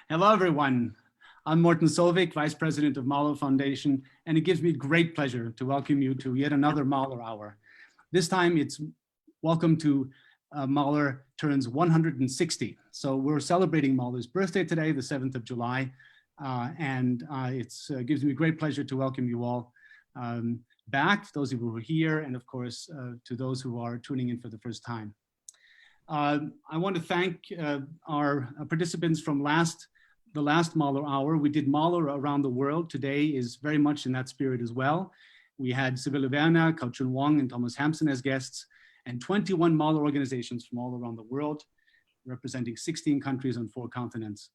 Hello, everyone. I'm Morten Solvik, Vice President of Mahler Foundation, and it gives me great pleasure to welcome you to yet another Mahler Hour. This time it's welcome to Mahler Turns 160. So we're celebrating Mahler's birthday today, the 7th of July, and it gives me great pleasure to welcome you all back, those of you who are here, and of course, to those who are tuning in for the first time. I want to thank our participants from the last Mahler Hour. We did Mahler around the world. Today is very much in that spirit as well. We had Sibylle Werner, Kao-Chun Wong, and Thomas Hampson as guests, and 21 Mahler organizations from all around the world, representing 16 countries on 4 continents.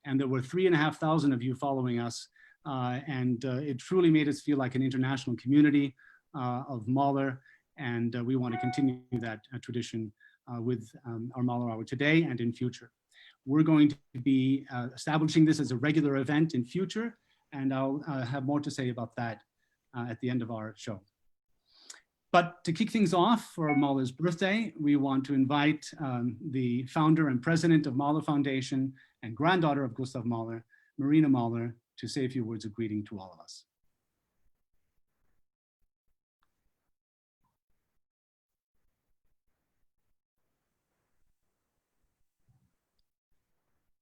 And there were 3,500 of you following us, and it truly made us feel like an international community of Mahler, and we want to continue that tradition with our Mahler Hour today and in future. We're going to be establishing this as a regular event in future, and I'll have more to say about that at the end of our show. But to kick things off for Mahler's birthday, we want to invite the founder and president of Mahler Foundation and granddaughter of Gustav Mahler, Marina Mahler, to say a few words of greeting to all of us.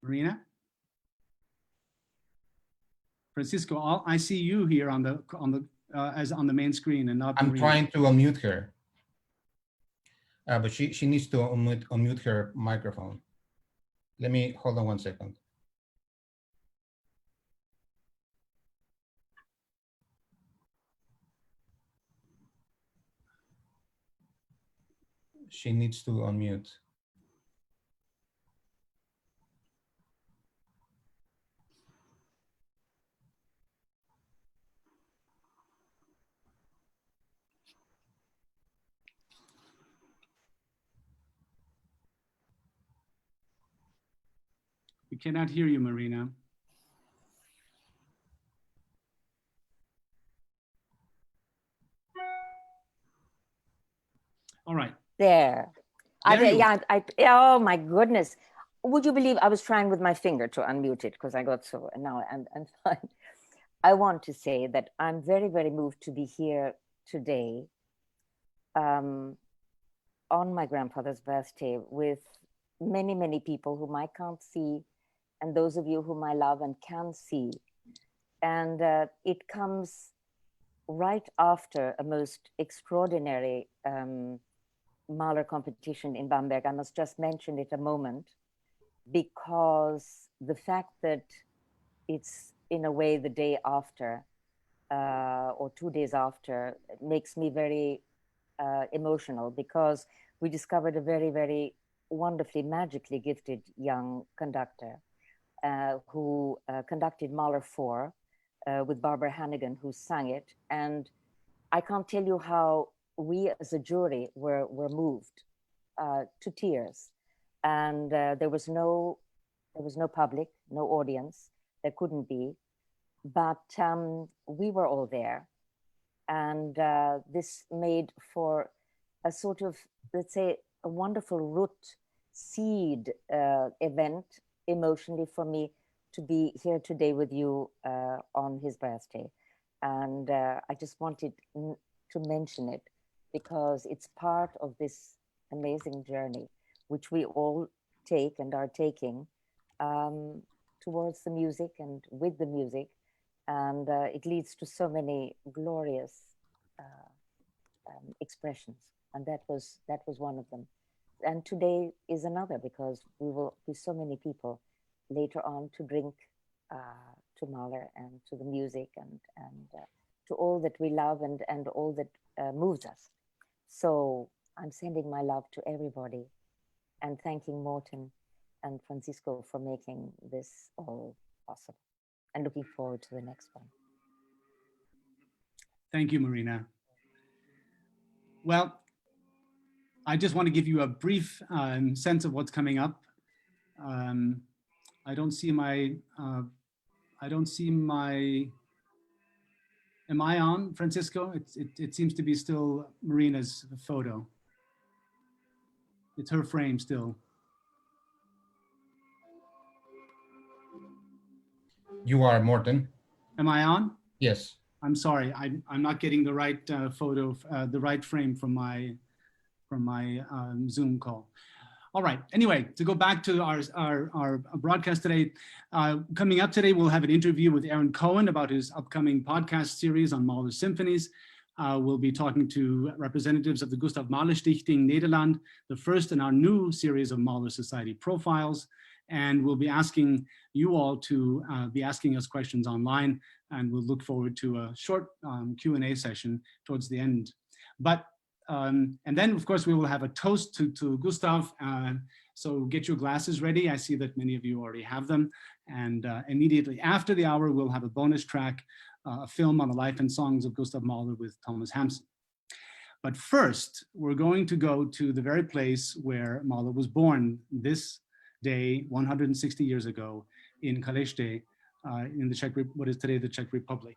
Marina? Francisco, I see you here on the main screen and not I'm Marina. trying to unmute her, but she needs to unmute her microphone. Let me hold on 1 second. She needs to unmute. We cannot hear you, Marina. All right. There. Oh my goodness. Would you believe I was trying with my finger to unmute it because I got so, and now I'm fine. I want to say that I'm very, very moved to be here today on my grandfather's birthday with many, many people whom I can't see, and those of you whom I love and can see. And it comes right after a most extraordinary Mahler competition in Bamberg. I must just mention it a moment, because the fact that it's in a way the day after or 2 days after makes me very emotional, because we discovered a very, very wonderfully, magically gifted young conductor who conducted Mahler 4 with Barbara Hannigan, who sang it. And I can't tell you how we as a jury were moved to tears. And there was no public, no audience. There couldn't be, but we were all there. And this made for a sort of, let's say, a wonderful root seed event emotionally for me to be here today with you on his birthday. And I just wanted to mention it because it's part of this amazing journey, which we all take and are taking towards the music and with the music. And it leads to so many glorious expressions. And that was one of them. And today is another, because we will be so many people later on to drink to Mahler and to the music and to all that we love and all that moves us. So I'm sending my love to everybody and thanking Morten and Francisco for making this all possible, and looking forward to the next one. Thank you, Marina. Well, I just want to give you a brief sense of what's coming up. I don't see my, am I on, Francisco? It seems to be still Marina's photo. It's her frame still. You are, Morten. Am I on? Yes. I'm sorry, I'm not getting the right photo, the right frame from my Zoom call. All right, anyway, to go back to our broadcast today, coming up today, we'll have an interview with Aaron Cohen about his upcoming podcast series on Mahler symphonies. We'll be talking to representatives of the Gustav Mahler Stichting Nederland, the first in our new series of Mahler Society profiles. And we'll be asking you all to be asking us questions online, and we'll look forward to a short Q&A session towards the end. But and then, of course, we will have a toast to Gustav. So get your glasses ready. I see that many of you already have them. And immediately after the hour, we'll have a bonus track, a film on the life and songs of Gustav Mahler with Thomas Hampson. But first, we're going to go to the very place where Mahler was born this day 160 years ago in Kalešte, in the what is today the Czech Republic.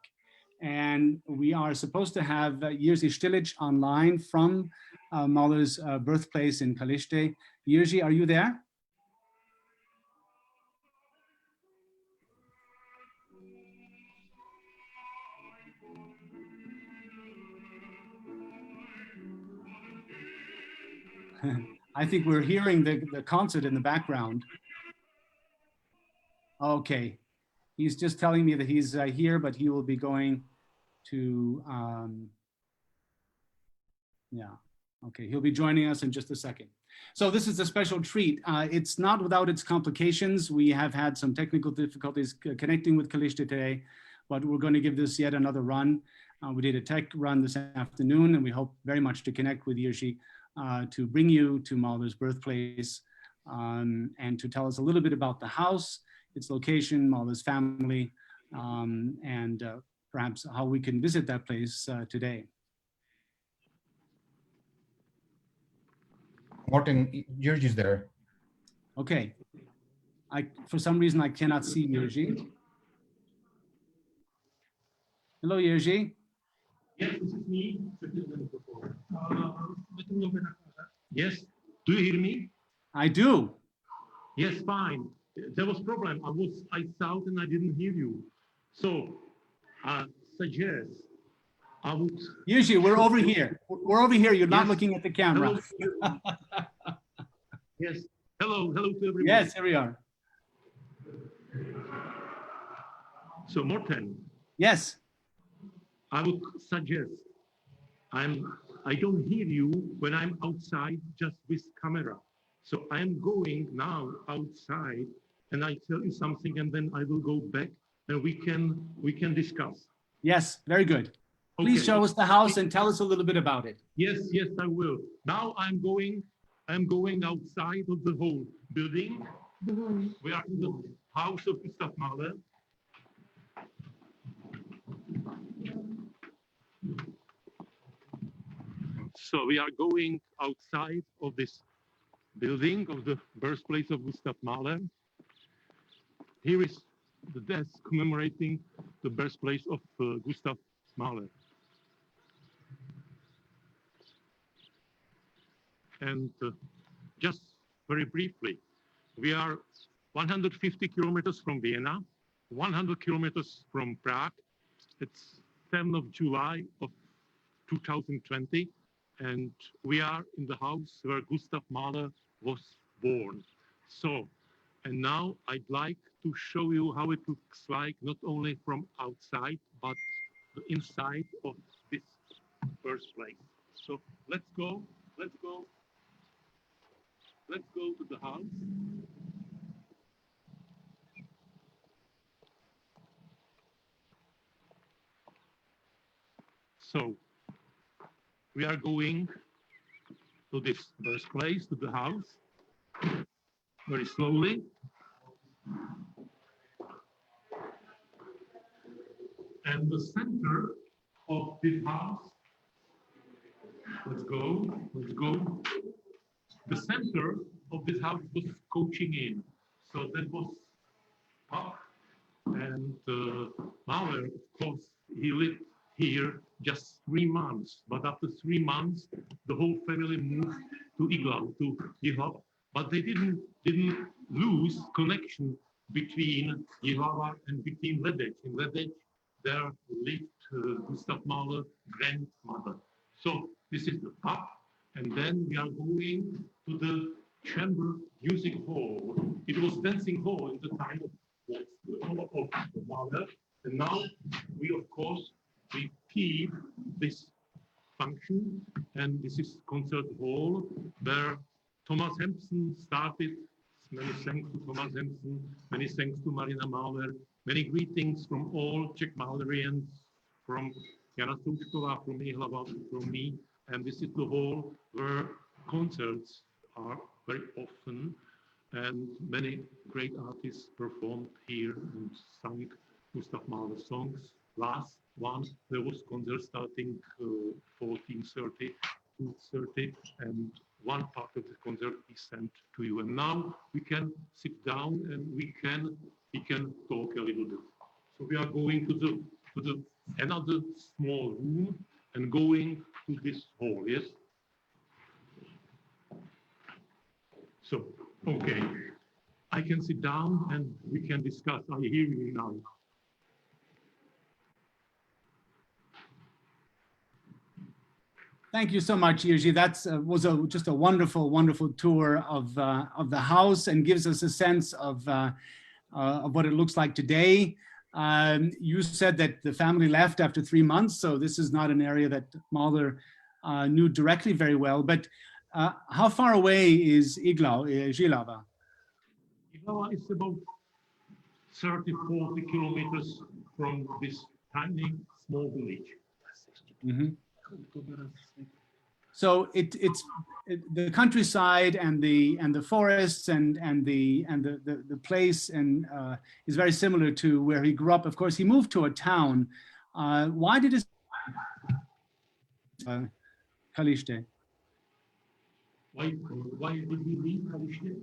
And we are supposed to have Jiří Stilic online from Mahler's birthplace in Kalešte. Jiří, are you there? I think we're hearing the concert in the background. Okay, he's just telling me that he's here, but he will be going to, yeah, okay, he'll be joining us in just a second. So this is a special treat. It's not without its complications. We have had some technical difficulties connecting with Kalešte today, but we're going to give this yet another run. We did a tech run this afternoon, and we hope very much to connect with Jiří to bring you to Mahler's birthplace and to tell us a little bit about the house, its location, Mahler's family, and perhaps how we can visit that place today. Morten, Jiří's there. Okay. For some reason, I cannot see Jiří. Hello, Jiří. Yes, this is me. Yes, do you hear me? I do. Yes, fine. There was problem. I thought and I didn't hear you. So, suggest I would. Jiří, we're over here. We're over here. You're not Yes. looking at the camera. Hello. Yes. Hello to everybody. Yes, here we are. So, Morten, Yes. I would suggest I don't hear you when I'm outside just with camera. So I'm going now outside and I tell you something and then I will go back and we can discuss. Yes, very good. Please Okay. show us the house and tell us a little bit about it. Yes, I will. Now I'm going outside of the whole building. We are in the house of Gustav Mahler. So we are going outside of this building of the birthplace of Gustav Mahler. Here is the desk commemorating the birthplace of Gustav Mahler. And just very briefly, we are 150 kilometers from Vienna, 100 kilometers from Prague. It's 10th of July of 2020. And we are in the house where Gustav Mahler was born. So, and now I'd like to show you how it looks like, not only from outside, but the inside of this birthplace. So let's go to the house. So, we are going to this birthplace, to the house, very slowly. And the center of this house, let's go. The center of this house was coaching in. So that was Bach and Mahler, of course, he lived here just 3 months, but after 3 months, the whole family moved to Iglau, to Jihov, but they didn't lose connection between Jihlava and between Ledech. In Ledech, there lived Gustav Mahler grandmother. So this is the pub, and then we are going to the chamber music hall. It was dancing hall in the time of Mahler, and now we of course repeat this function, and this is concert hall where Thomas Hempson started. Many thanks to Thomas Hempson, many thanks to Marina Mahler, many greetings from all Czech Mahlerians, from Jana Součková, from Jihlava, from me, and this is the hall where concerts are very often, and many great artists performed here and sang Gustav Mahler songs. Last one, there was concert starting 14:30, 2:30, and one part of the concert is sent to you. And now we can sit down and we can talk a little bit. So we are going to the another small room and going to this hall. Yes. So okay, I can sit down and we can discuss. I hear you now. Thank you so much, Jiří. That was just a wonderful, wonderful tour of the house and gives us a sense of what it looks like today. You said that the family left after 3 months, so this is not an area that Mahler knew directly very well. But how far away is Jihlava? Jihlava is about 30, 40 kilometers from this tiny, small village. Mm-hmm. So it's the countryside and the forests and the place and is very similar to where he grew up. Of course, he moved to a town. Why did his Kalište? Why did he leave Kalište?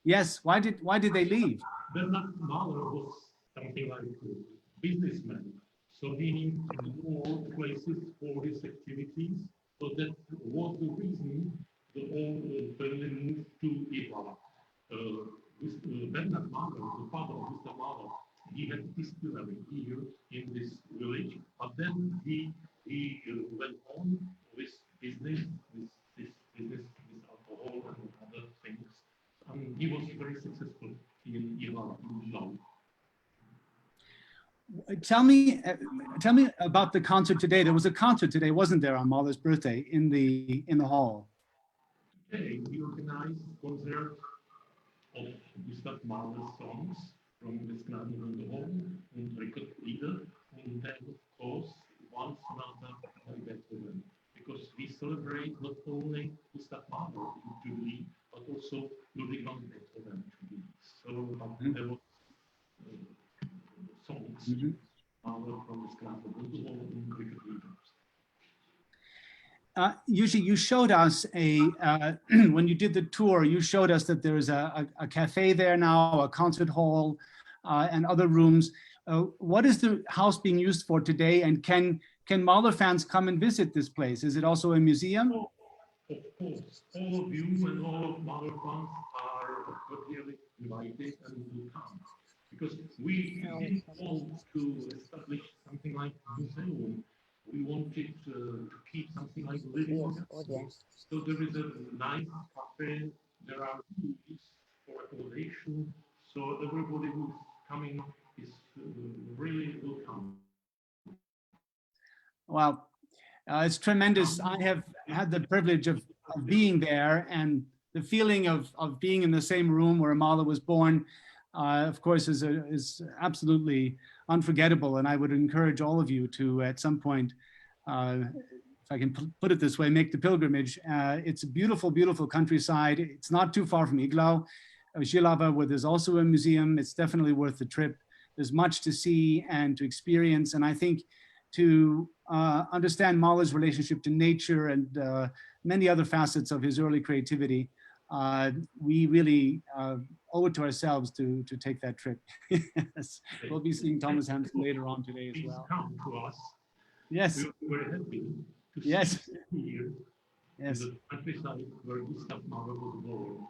Yes, why did they leave? Bernard Mahler was something like a businessman. So he needed more places for his activities. So that was the reason the old family moved to Jihlava. Bernard Mahler, the father of Gustav Mahler, he had distillery here in this village, but then he went on with business, with alcohol and other things. And he was very successful in Jihlava. Tell me about the concert today. There was a concert today, wasn't there, on Mahler's birthday in the hall? Today we organized a concert of Gustav Mahler's songs from the Skandinavian home and record leader, and then of course one sonata by Beethoven, because we celebrate not only Gustav Mahler today, but also Ludwig van Beethoven today. So there was songs from the Skandinavian home and record leaders. Usually you showed us when you did the tour, you showed us that there's a cafe there now, a concert hall, and other rooms. What is the house being used for today? And can Mahler fans come and visit this place? Is it also a museum? Of course, all of you and all of Mahler fans are cordially invited and will come. Because we didn't want to establish something like a museum. We wanted to keep something like living. Yes. So there is a nice cafe, there are rooms for accommodation, so everybody who's coming is really welcome. Well, it's tremendous. I have had the privilege of being there, and the feeling of being in the same room where Mahler was born, of course, is absolutely unforgettable. And I would encourage all of you to, at some point, if I can put it this way, make the pilgrimage. It's a beautiful, beautiful countryside. It's not too far from Jihlava, where there's also a museum. It's definitely worth the trip. There's much to see and to experience. And I think to understand Mahler's relationship to nature and many other facets of his early creativity, we really owe it to ourselves to take that trip. Yes. We'll be seeing Thomas Hampson later on today as well. Come to us. Yes. We're very happy to Yes. see you here Yes. in the countryside where Gustav Mahler was born.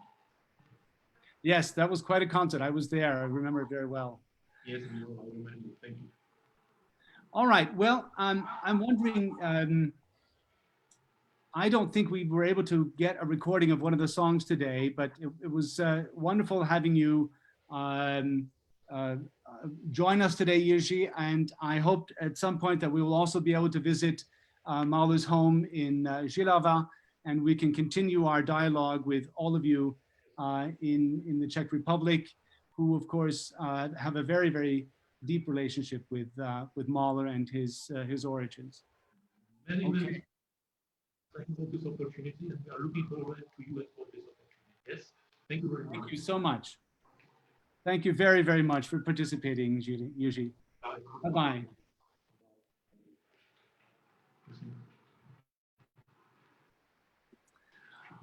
Yes, that was quite a concert. I was there. I remember it very well. Yes, no, I remember. Thank you. All right. Well, I'm wondering, I don't think we were able to get a recording of one of the songs today, but it was wonderful having you join us today, Jiří, and I hope at some point that we will also be able to visit Mahler's home in Žilava, and we can continue our dialogue with all of you in the Czech Republic, who of course have a very, very deep relationship with Mahler and his origins. Many, Okay. many thank you for this opportunity, and we are looking forward to you and for this opportunity. Yes, thank you very much. Thank you so much. Thank you very, very much for participating, Jiří. Bye. Bye-bye.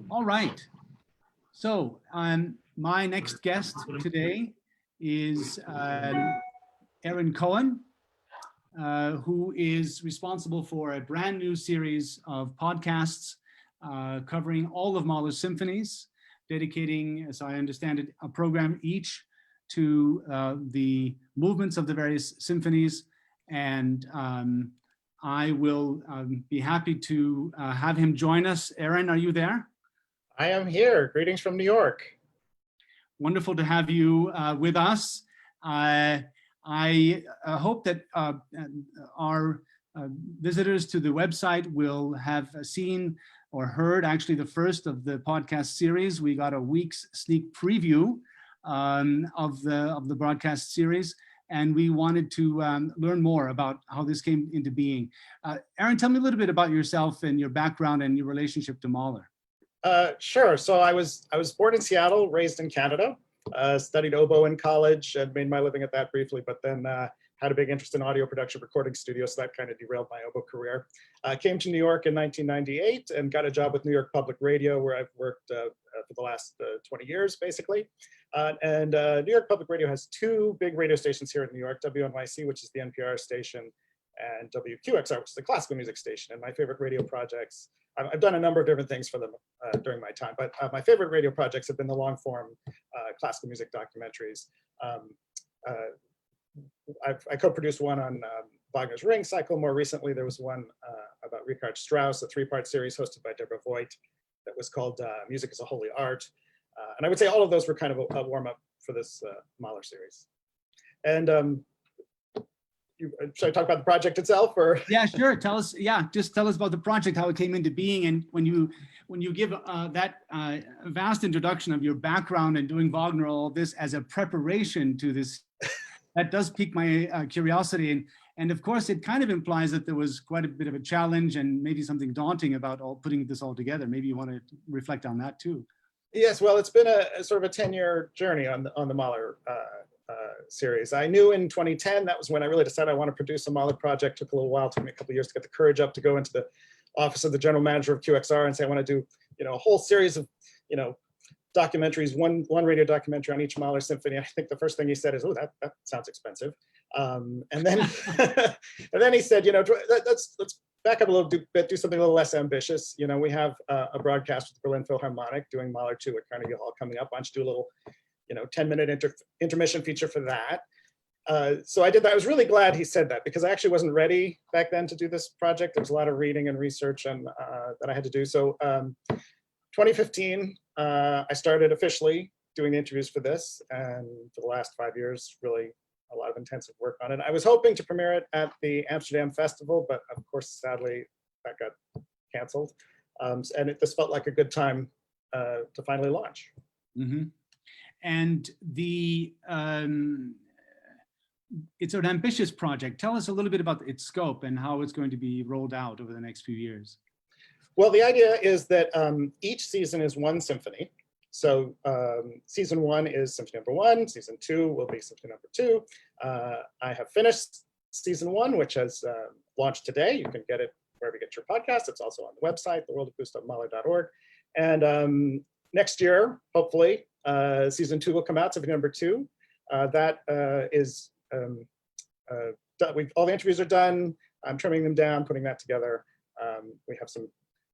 All right. So my next guest today is Aaron Cohen, who is responsible for a brand new series of podcasts covering all of Mahler's symphonies, dedicating, as I understand it, a program each to the movements of the various symphonies. And I will be happy to have him join us. Aaron, are you there? I am here. Greetings from New York. Wonderful to have you with us. I hope that our visitors to the website will have seen or heard actually the first of the podcast series. We got a week's sneak preview of the broadcast series, and we wanted to learn more about how this came into being. Aaron, tell me a little bit about yourself and your background and your relationship to Mahler. Sure. So I was born in Seattle, raised in Canada, studied oboe in college and made my living at that briefly, but then had a big interest in audio production, recording studios, so that kind of derailed my oboe career. Came to New York in 1998 and got a job with New York Public Radio, where I've worked for the last 20 years, basically. New York Public Radio has two big radio stations here in New York, WNYC, which is the NPR station, and WQXR, which is the classical music station. And my favorite radio projects, I've done a number of different things for them during my time, but my favorite radio projects have been the long form classical music documentaries. I co-produced one on Wagner's Ring Cycle. More recently, there was one about Richard Strauss, a 3-part series hosted by Deborah Voigt that was called Music is a Holy Art. And I would say all of those were kind of a warm-up for this Mahler series. And should I talk about the project itself, or? Yeah, sure. Tell us. Yeah, just tell us about the project, how it came into being, and when you give that vast introduction of your background and doing Wagner, all this as a preparation to this, that does pique my curiosity, and of course it kind of implies that there was quite a bit of a challenge and maybe something daunting about putting this all together. Maybe you want to reflect on that too. Yes, well, it's been a sort of a 10-year journey on the Mahler series. I knew in 2010, that was when I really decided I want to produce a Mahler project. Took a little while, took me a couple of years to get the courage up to go into the office of the general manager of QXR and say, I want to do, a whole series of, documentaries, one radio documentary on each Mahler symphony. I think the first thing he said is, oh, that sounds expensive. And then, and then he said, let's back up a little bit, do something a little less ambitious. We have a broadcast with the Berlin Philharmonic doing Mahler 2 at Carnegie Hall coming up. Why don't you do a little 10-minute intermission feature for that. So I did that. I was really glad he said that, because I actually wasn't ready back then to do this project. There was a lot of reading and research and that I had to do. So 2015, I started officially doing the interviews for this. And for the last 5 years, really a lot of intensive work on it. I was hoping to premiere it at the Amsterdam Festival, but of course, sadly, that got canceled. And this felt like a good time to finally launch. Mm-hmm. And it's an ambitious project. Tell us a little bit about its scope and how it's going to be rolled out over the next few years. Well, the idea is that each season is one symphony. So season 1 is symphony number 1. Season 2 will be symphony number 2. I have finished season 1, which has launched today. You can get it wherever you get your podcast. It's also on the website, theworldofgustavmahler.org. And next year, hopefully, season 2 will come out, symphony number 2. That is, all the interviews are done. I'm trimming them down, putting that together. We have some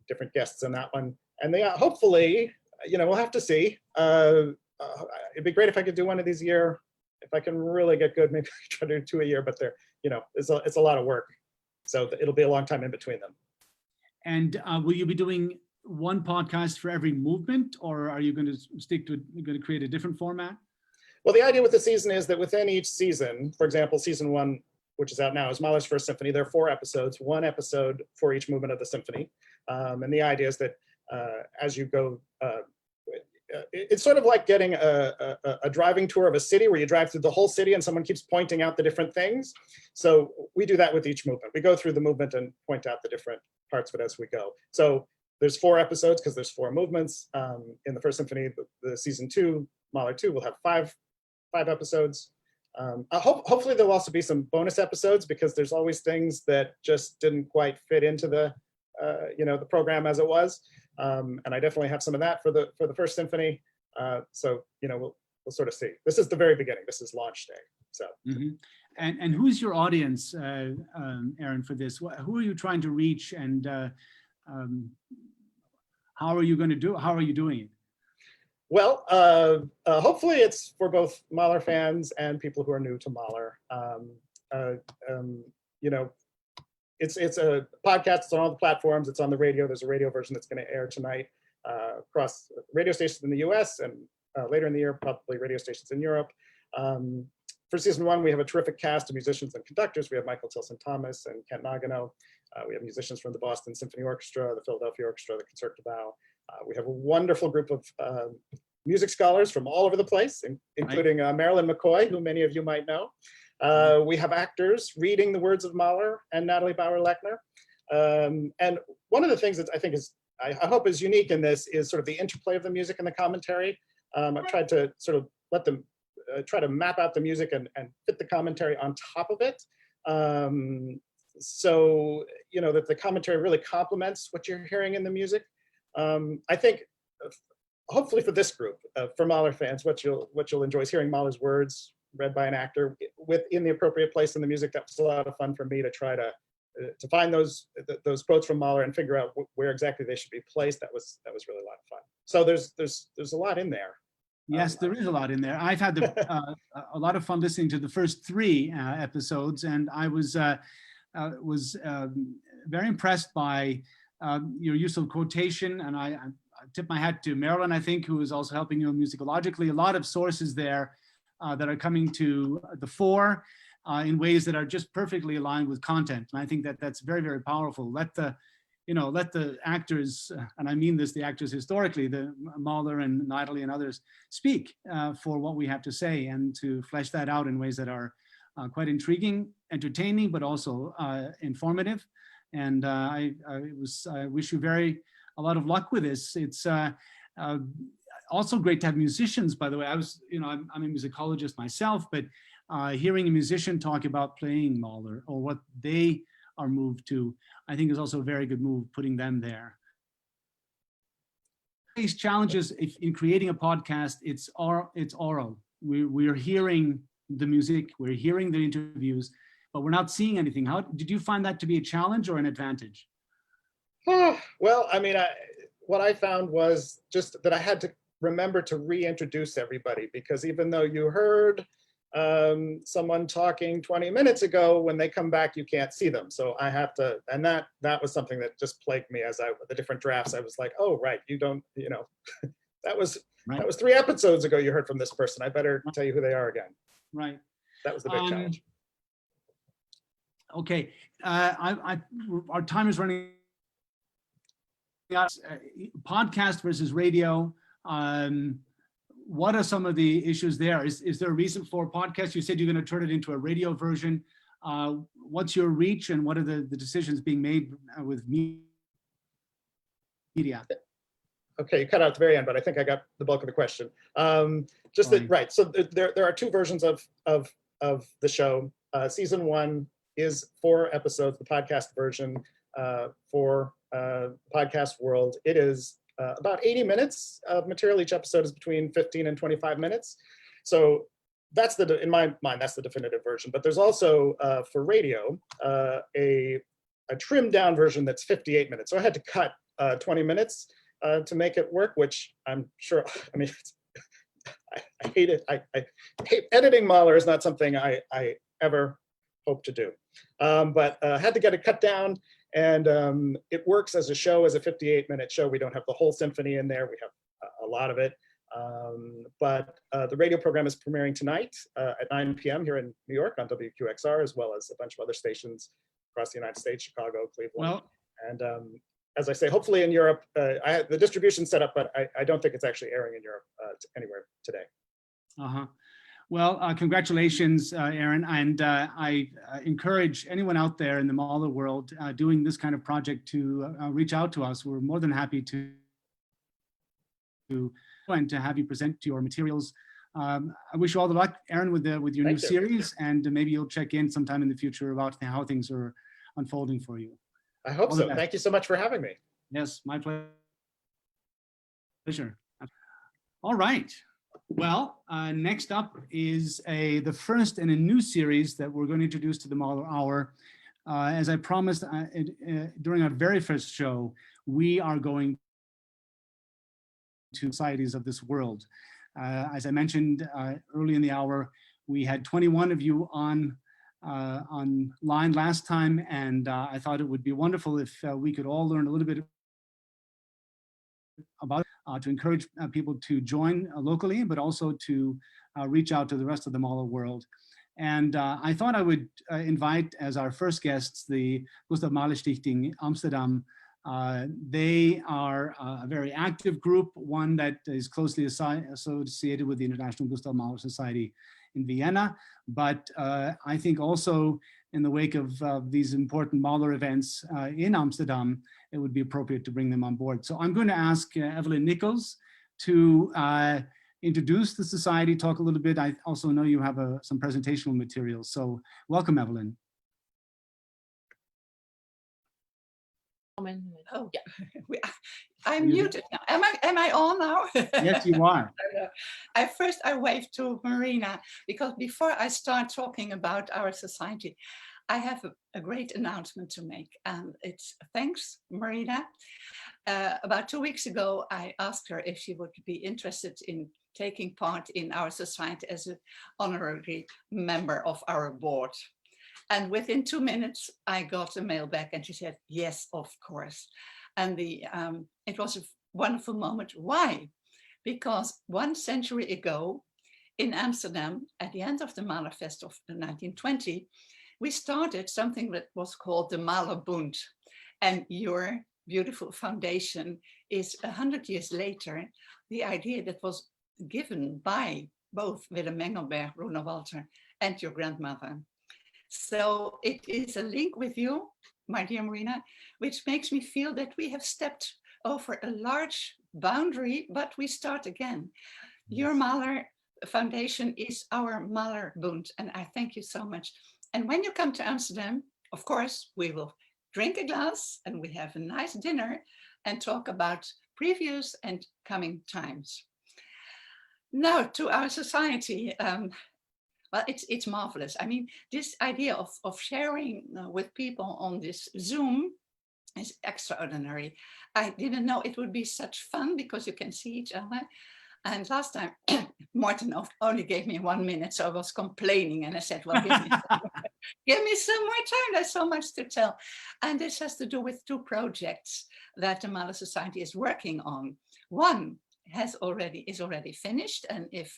different guests in that one. And they hopefully, we'll have to see. it'd be great if I could do one of these a year. If I can really get good, maybe I could try to do 2 a year, but they're, it's a lot of work. So it'll be a long time in between them. And will you be doing one podcast for every movement, or are you going to you're going to create a different format? Well, the idea with the season is that within each season, for example, season 1, which is out now, is Mahler's First Symphony. There are 4 episodes, 1 episode for each movement of the symphony. And the idea is that as you go, it's sort of like getting a driving tour of a city where you drive through the whole city and someone keeps pointing out the different things. So we do that with each movement. We go through the movement and point out the different parts of it as we go. So there's 4 episodes because there's 4 movements. In the First Symphony, the season 2, Mahler 2, will have 5 episodes. Hopefully there'll also be some bonus episodes because there's always things that just didn't quite fit into the program as it was. And I definitely have some of that for the First Symphony. So we'll sort of see. This is the very beginning. This is launch day. So. Mm-hmm. And who's your audience, Aaron, for this? Who are you trying to reach, and how are you doing it? Well, hopefully it's for both Mahler fans and people who are new to Mahler. It's a podcast. It's on all the platforms. It's on the radio. There's a radio version that's going to air tonight across radio stations in the US and later in the year, probably radio stations in Europe. For season 1, we have a terrific cast of musicians and conductors. We have Michael Tilson Thomas and Kent Nagano. We have musicians from the Boston Symphony Orchestra, the Philadelphia Orchestra, the Concertgebouw. We have a wonderful group of music scholars from all over the place, including Marilyn McCoy, who many of you might know. We have actors reading the words of Mahler and Natalie Bauer-Lechner. And one of the things that I think I hope is unique in this is sort of the interplay of the music and the commentary. I've tried to sort of let them try to map out the music and fit the commentary on top of it. So, that the commentary really complements what you're hearing in the music. I think hopefully for this group, for Mahler fans, what you'll enjoy is hearing Mahler's words read by an actor in the appropriate place in the music. That was a lot of fun for me to try to find those quotes from Mahler and figure out where exactly they should be placed. That was really a lot of fun. So there's a lot in there. Yes, there is a lot in there. I've had a lot of fun listening to the first 3 episodes, and I was very impressed by your use of quotation. And I tip my hat to Marilyn, I think, who is also helping you musicologically. A lot of sources there that are coming to the fore in ways that are just perfectly aligned with content. And I think that's very, very powerful. Let the actors, and I mean this, the actors historically, the Mahler and Natalie and others, speak for what we have to say, and to flesh that out in ways that are quite intriguing, entertaining, but also informative. And I wish you a lot of luck with this. It's also great to have musicians, by the way. I'm a musicologist myself, but hearing a musician talk about playing Mahler or what they are moved to, I think is also a very good move, putting them there. These challenges in creating a podcast, it's oral. We're hearing the music, we're hearing the interviews, but we're not seeing anything. How did you find that to be a challenge or an advantage? Well, I mean, what I found was just that I had to remember to reintroduce everybody, because even though you heard someone talking 20 minutes ago, when they come back, you can't see them. So I have to, and that was something that just plagued me as the different drafts. I was like, oh, right, you don't, that was 3 episodes ago you heard from this person. I better tell you who they are again. Right. That was the big challenge. Okay, our time is running out. Podcast versus radio. What are some of the issues there? Is there a reason for podcast? You said you're going to turn it into a radio version. What's your reach, and what are the decisions being made with media? Okay, you cut out at the very end, but I think I got the bulk of the question. Right. So there are 2 versions of the show. Season 1 is 4 episodes. The podcast version for podcast world, it is about 80 minutes of material. Each episode is between 15 and 25 minutes. So that's in my mind, that's the definitive version. But there's also for radio a trimmed down version that's 58 minutes. So I had to cut 20 minutes to make it work, which I'm sure, I mean, I hate it. I hate editing Mahler is not something I ever hope to do. But had to get it cut down, and it works as a show, as a 58-minute show. We don't have the whole symphony in there. We have a lot of it. But the radio program is premiering tonight at 9 p.m. here in New York on WQXR, as well as a bunch of other stations across the United States, Chicago, Cleveland. Well, and as I say, hopefully in Europe, I have the distribution set up, but I don't think it's actually airing in Europe anywhere today. Well, congratulations, Aaron. And I encourage anyone out there in the Mahler world doing this kind of project to reach out to us. We're more than happy to and to have you present your materials. I wish you all the luck, Aaron, with your new series, and maybe you'll check in sometime in the future about how things are unfolding for you. I hope so. Thank you so much for having me. Yes, my pleasure. All right. Well, next up is the first in a new series that we're going to introduce to the Mahler Hour. As I promised during our very first show, we are going to societies of this world. As I mentioned early in the hour, we had 21 of you online last time, and I thought it would be wonderful if we could all learn a little bit about to encourage people to join locally, but also to reach out to the rest of the Mahler world. And I thought I would invite as our first guests the Gustav Mahler Stichting Amsterdam. They are a very active group, one that is closely associated with the International Gustav Mahler Society in Vienna, but I think also in the wake of these important Mahler events in Amsterdam, it would be appropriate to bring them on board. So I'm going to ask Evelyn Nichols to introduce the society, talk a little bit. I also know you have some presentational materials, so welcome, Evelyn. Oh yeah, I'm muted now. Am I on now? Yes, you are. I wave to Marina, because before I start talking about our society, I have a great announcement to make, and it's thanks, Marina. About 2 weeks ago, I asked her if she would be interested in taking part in our society as an honorary member of our board. And within 2 minutes, I got a mail back and she said, yes, of course. And it was a wonderful moment. Why? Because 1 century ago in Amsterdam, at the end of the Mahler Fest of 1920, we started something that was called the Mahler Bund. And your beautiful foundation is 100 years later, the idea that was given by both Willem Mengelberg, Bruno Walter, and your grandmother. So it is a link with you, my dear Marina, which makes me feel that we have stepped over a large boundary, but we start again. Your Mahler Foundation is our Mahler Bund, and I thank you so much. And when you come to Amsterdam, of course, we will drink a glass and we have a nice dinner and talk about previous and coming times. Now to our society. Well, it's marvelous. I mean, this idea of sharing with people on this Zoom is extraordinary. I didn't know it would be such fun because you can see each other. And last time, Morten only gave me 1 minute, so I was complaining and I said, well, give me some more time, there's so much to tell. And this has to do with 2 projects that the Mahler Society is working on. One is already finished, and if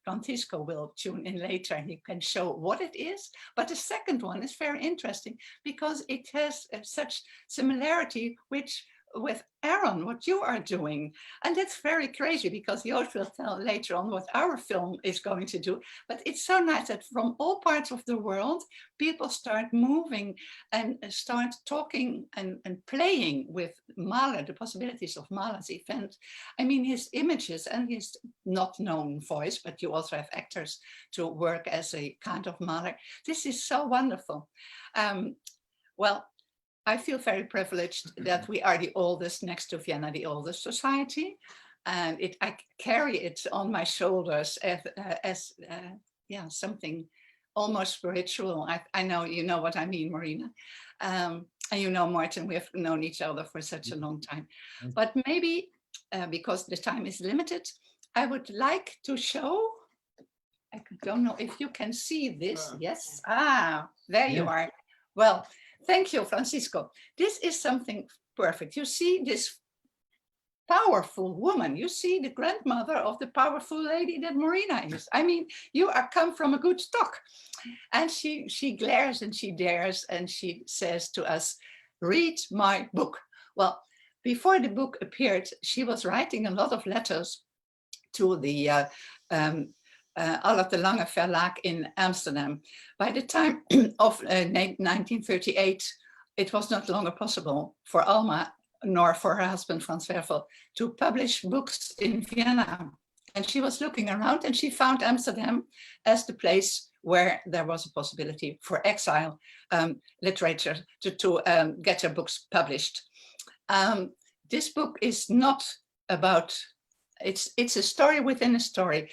Francisco will tune in later, he can show what it is. But the second one is very interesting because it has such similarity with Aaron, what you are doing. And that's very crazy because Joost will tell later on what our film is going to do. But it's so nice that from all parts of the world, people start moving and start talking and playing with Mahler, the possibilities of Mahler's event. I mean, his images and his not known voice, but you also have actors to work as a kind of Mahler. This is so wonderful. Well, I feel very privileged that we are the oldest, next to Vienna, the oldest society. And I carry it on my shoulders as something almost spiritual. I know you know what I mean, Marina. And you know, Morten, we have known each other for such a long time. But maybe because the time is limited, I would like to show, I don't know if you can see this. Yes. Ah, there you are. Well, thank you, Francisco. This is something perfect. You see this powerful woman. You see the grandmother of the powerful lady that Marina is. I mean, you are come from a good stock. And she glares and she dares and she says to us, read my book. Well, before the book appeared, she was writing a lot of letters to the Albert de Lange Verlag in Amsterdam. By the time of 1938, it was not longer possible for Alma nor for her husband Franz Werfel to publish books in Vienna. And she was looking around and she found Amsterdam as the place where there was a possibility for exile literature to get her books published. This book is not about, it's a story within a story.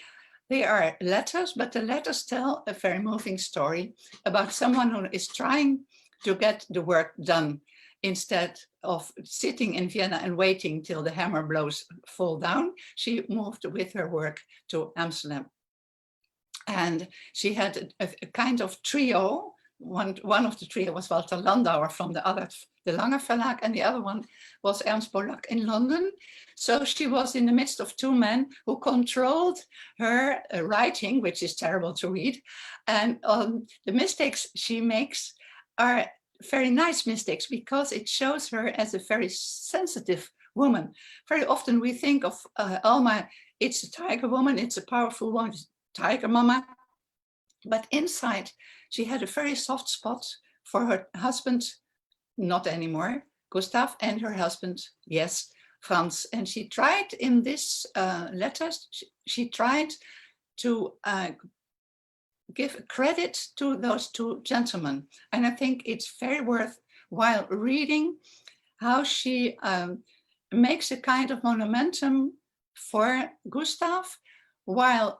They are letters, but the letters tell a very moving story about someone who is trying to get the work done instead of sitting in Vienna and waiting till the hammer blows fall down. She moved with her work to Amsterdam. And she had a kind of trio. One of the trio was Walter Landauer from the Lange Verlag, and the other one was Ernst Bollack in London. So she was in the midst of two men who controlled her writing, which is terrible to read. And the mistakes she makes are very nice mistakes because it shows her as a very sensitive woman. Very often we think of Alma, it's a tiger woman, it's a powerful woman, tiger mama. But inside, she had a very soft spot for her husband, not anymore, Gustav, and her husband, yes, Franz. And she tried in this letters, she tried to give credit to those two gentlemen. And I think it's very worthwhile reading how she makes a kind of monumentum for Gustav, while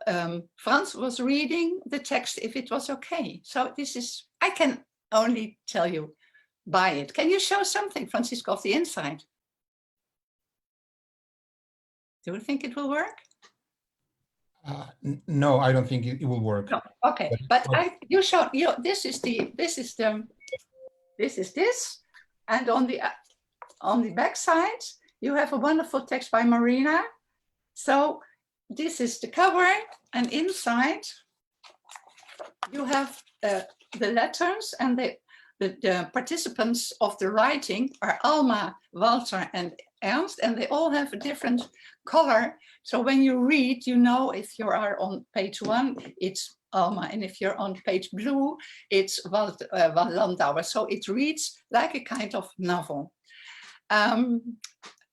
Franz was reading the text if it was okay. So this is, I can only tell you, buy it. Can you show something, Francisco, of the inside? Do you think it will work? No, I don't think it will work. No. Okay, but you showed, this is this, and on the back side you have a wonderful text by Marina. So this is the cover, and inside you have the letters, and the participants of the writing are Alma, Walter, and Ernst, and they all have a different color. So when you read, you know if you are on page 1, it's Alma, and if you're on page blue, it's Walter Landauer. So it reads like a kind of novel.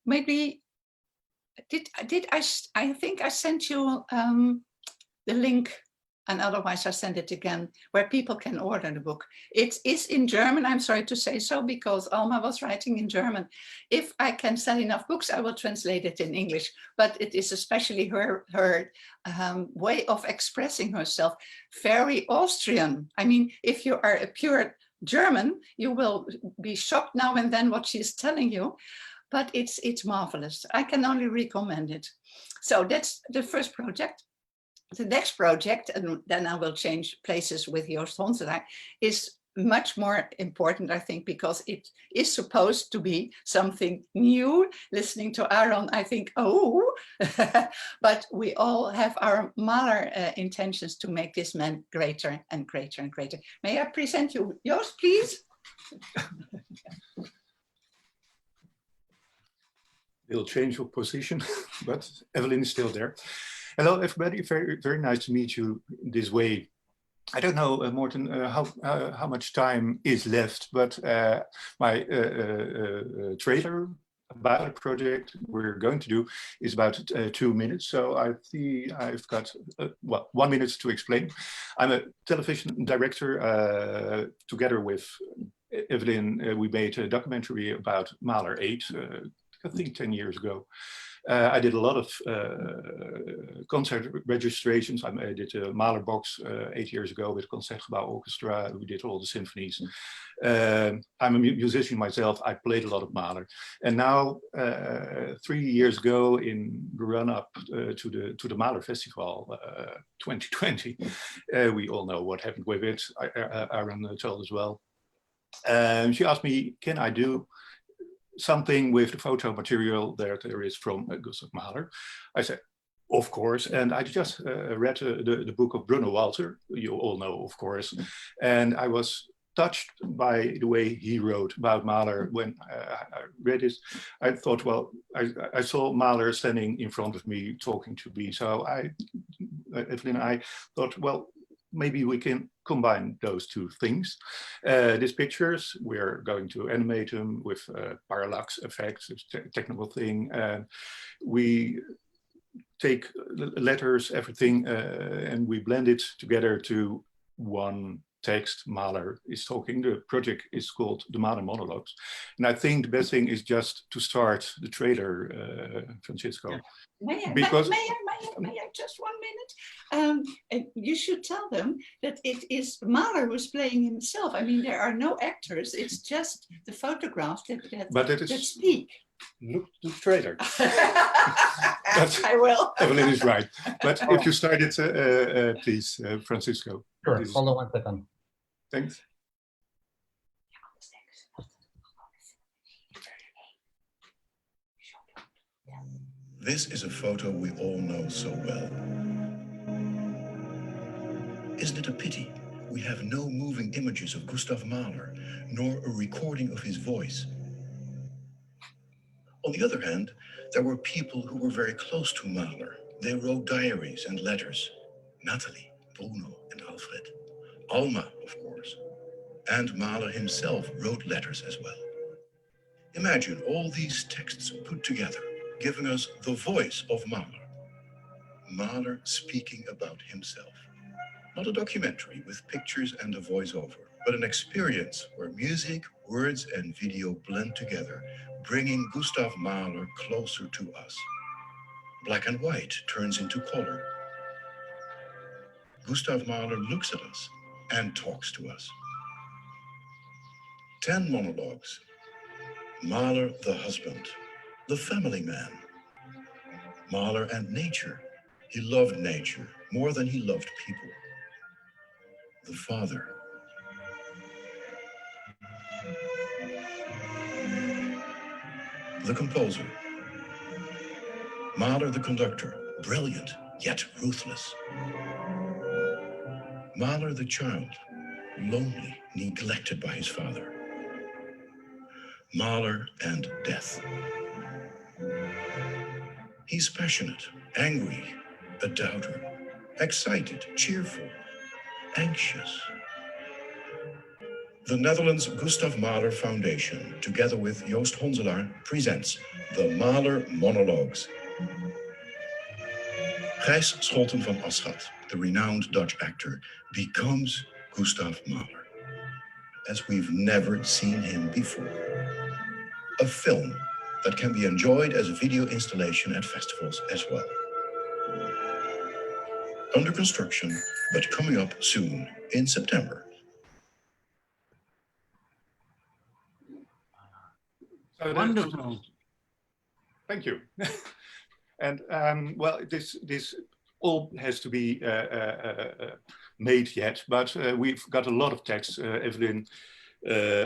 Maybe I think I sent you the link, and otherwise I send it again, where people can order the book. It is in German, I'm sorry to say so, because Alma was writing in German. If I can sell enough books, I will translate it in English, but it is especially her way of expressing herself, very Austrian. I mean, if you are a pure German, you will be shocked now and then what she's telling you, but it's marvelous. I can only recommend it. So that's the first project. The next project, and then I will change places with Joost Honsenaar, is much more important, I think, because it is supposed to be something new. Listening to Aaron, I think, oh, but we all have our Mahler intentions to make this man greater and greater and greater. May I present you, Joost, please? We'll change your position, but Evelyn is still there. Hello, everybody. Very, very nice to meet you this way. I don't know, Morten, how much time is left, but my trailer about the project we're going to do is about 2 minutes. So I think I've got, well, 1 minute to explain. I'm a television director. Together with Evelyn, we made a documentary about Mahler 8, I think 10 years ago. I did a lot of concert registrations. I did a Mahler box 8 years ago with Concertgebouw Orchestra. We did all the symphonies. I'm a musician myself. I played a lot of Mahler. And now, 3 years ago, in the run-up to the Mahler Festival 2020, we all know what happened with it. Aaron told as well. She asked me, can I do something with the photo material that there is from Gustav Mahler? I said, of course. And I just read the book of Bruno Walter, you all know, of course. And I was touched by the way he wrote about Mahler. When I read it, I thought, well, I saw Mahler standing in front of me talking to me. So Evelyn and I thought, well, maybe we can combine those two things. These pictures, we're going to animate them with parallax effects, it's a technical thing. And we take letters, everything, and we blend it together to one text. Mahler is talking. The project is called the Mahler Monologues. And I think the best thing is just to start the trailer, Francisco. May I just 1 minute? You should tell them that it is Mahler who's playing himself. I mean, there are no actors. It's just the photographs that speak. Look the trailer. I will. Evelyn is right. But if you start it, please, Francisco. Sure, Please. hold on 1 second. Thanks. This is a photo we all know so well. Isn't it a pity we have no moving images of Gustav Mahler, nor a recording of his voice? On the other hand, there were people who were very close to Mahler. They wrote diaries and letters. Natalie, Bruno, and Alfred. Alma, of course. And Mahler himself wrote letters as well. Imagine all these texts put together, giving us the voice of Mahler. Mahler speaking about himself. Not a documentary with pictures and a voiceover, but an experience where music, words, and video blend together, bringing Gustav Mahler closer to us. Black and white turns into color. Gustav Mahler looks at us and talks to us. 10 monologues. Mahler, the husband, the family man. Mahler and nature. He loved nature more than he loved people. The father. The composer. Mahler, the conductor, brilliant, yet ruthless. Mahler, the child, lonely, neglected by his father. Mahler and death. He's passionate, angry, a doubter, excited, cheerful, anxious. The Netherlands Gustav Mahler Foundation, together with Joost Honselaar, presents the Mahler Monologues. Gijs Scholten van Aschat, the renowned Dutch actor, becomes Gustav Mahler, as we've never seen him before. A film that can be enjoyed as a video installation at festivals as well. Under construction, but coming up soon in September. So Wonderful. Thank you. And well, this all has to be made yet, but we've got a lot of text. Evelyn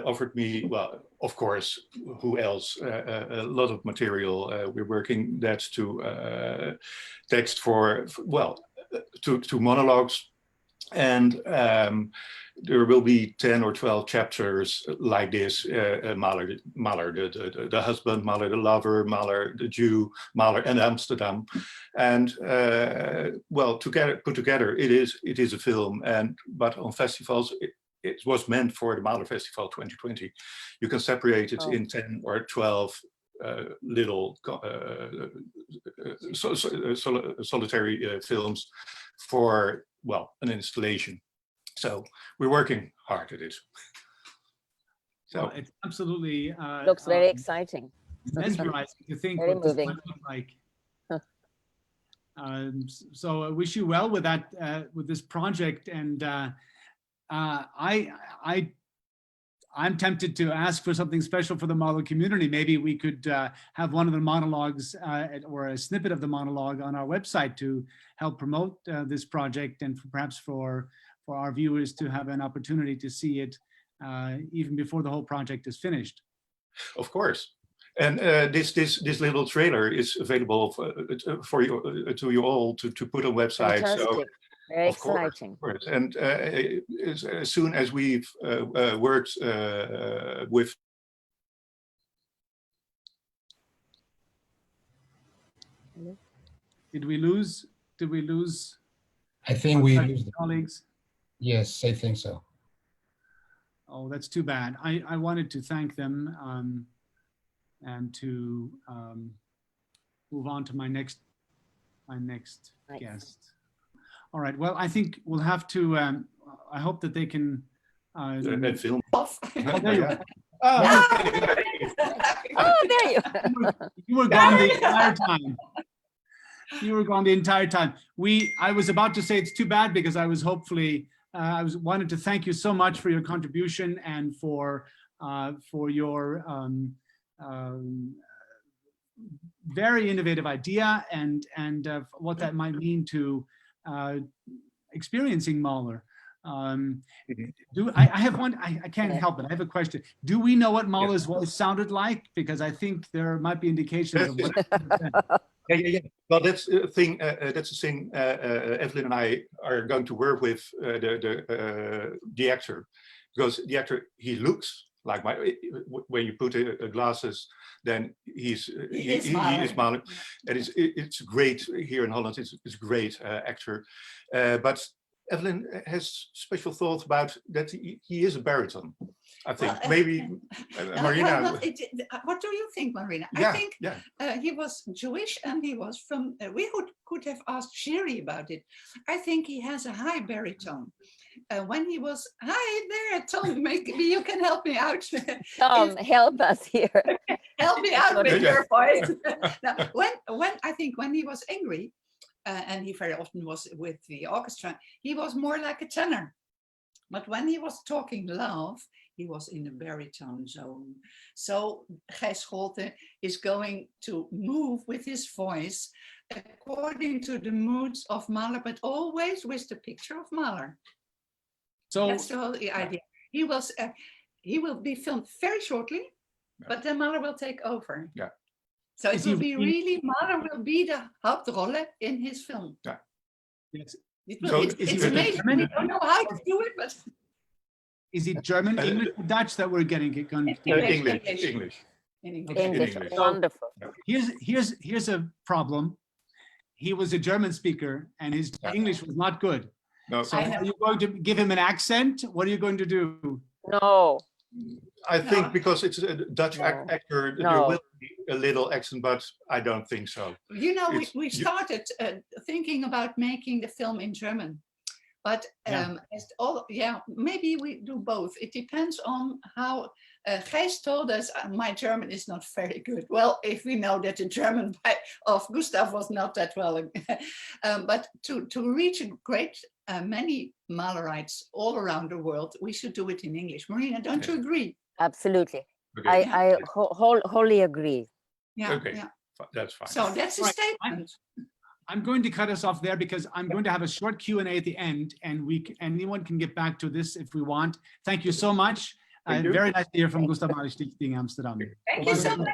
offered me, well, of course, who else? A lot of material. We're working that to text for well, to monologues, and there will be 10 or 12 chapters like this. Mahler, the husband, Mahler, the lover, Mahler, the Jew, Mahler, and Amsterdam, and well, put together, it is a film. But on festivals, it was meant for the Mahler Festival 2020. You can separate it in 10 or 12 little solitary films for, well, an installation. So we're working hard at it. So well, it's absolutely Looks very exciting. mesmerizing to think Very what this moving. might look like. So I wish you well with that, with this project. And I'm tempted to ask for something special for the Mahler community. Maybe we could have one of the monologues or a snippet of the monologue on our website to help promote this project, and perhaps for our viewers to have an opportunity to see it even before the whole project is finished. Of course. And this little trailer is available for you to you all to put on website. Fantastic. So Very of course, exciting. of course. And as soon as we've worked with Did we lose? I think we our lose them. colleagues? Yes, I think so. Oh, that's too bad. I wanted to thank them and to move on to my next Nice. guest. All right. Well, I think we'll have to. I hope that they can. that film. Off. Oh, there you Yeah. are. Oh, there you. You were gone the entire time. You were gone the entire time. I was about to say it's too bad because I was hopefully. Wanted to thank you so much for your contribution and for your very innovative idea and what that might mean to experiencing Mahler. I have one. I can't help it. I have a question. Do we know what Mahler's voice sounded like? Because I think there might be indications of what. Yeah. Well, that's the thing. That's the thing. Evelyn and I are going to work with the actor, because the actor, he looks like when you put glasses, then he is Mahler, and it's great here in Holland. It's a great actor, but Evelyn has special thoughts about that he is a baritone. I think maybe Marina. What do you think, Marina? Yeah, I think he was Jewish and he was from. We could have asked Sherry about it. I think he has a high baritone. When he was, hi there, Tom, maybe you can help me out. Tom, help us here. Help me out with your voice. Now, when he was angry, and he very often was with the orchestra, he was more like a tenor. But when he was talking love, he was in the baritone zone. So Gijs Scholte is going to move with his voice according to the moods of Mahler, but always with the picture of Mahler. So that's the whole idea. He will be filmed very shortly, but then Mahler will take over. Yeah. So it will be really, Mahler will be the Hauptrolle in his film. Yeah. Yes. It's amazing. We don't know how to do it, but is it German, English, or Dutch that we're getting? English. English. Wonderful. Here's a problem. He was a German speaker, and his English was not good. No. So are you going to give him an accent? What are you going to do? No. I think because it's a Dutch actor, there will be a little accent, but I don't think so. You know, we started thinking about making the film in German, but maybe we do both. It depends on how Gijs told us my German is not very good. Well, if we know that the German of Gustav was not that well, but to reach a great many Mahlerites all around the world, we should do it in English. Marina, don't you agree? Absolutely. Okay. I wholly agree. Yeah. Okay. Yeah. That's fine. So that's a statement. I'm going to cut us off there because I'm going to have a short Q&A at the end, and anyone can get back to this if we want. Thank you so much. Very nice to hear from Gustav Mahler Stichting Amsterdam. Thank you so much.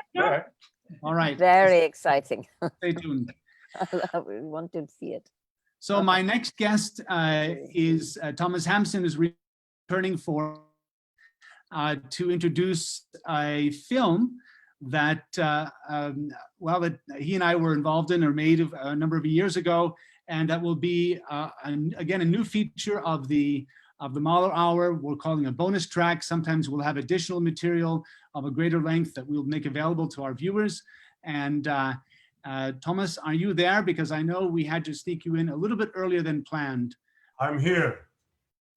All right. Very exciting. Stay tuned. We want to see it. So my next guest is Thomas Hampson, is returning to introduce a film that that he and I were involved in or made a number of years ago, and that will be again a new feature of the Mahler Hour. We're calling a bonus track. Sometimes we'll have additional material of a greater length that we'll make available to our viewers. And Thomas, are you there? Because I know we had to sneak you in a little bit earlier than planned. I'm here.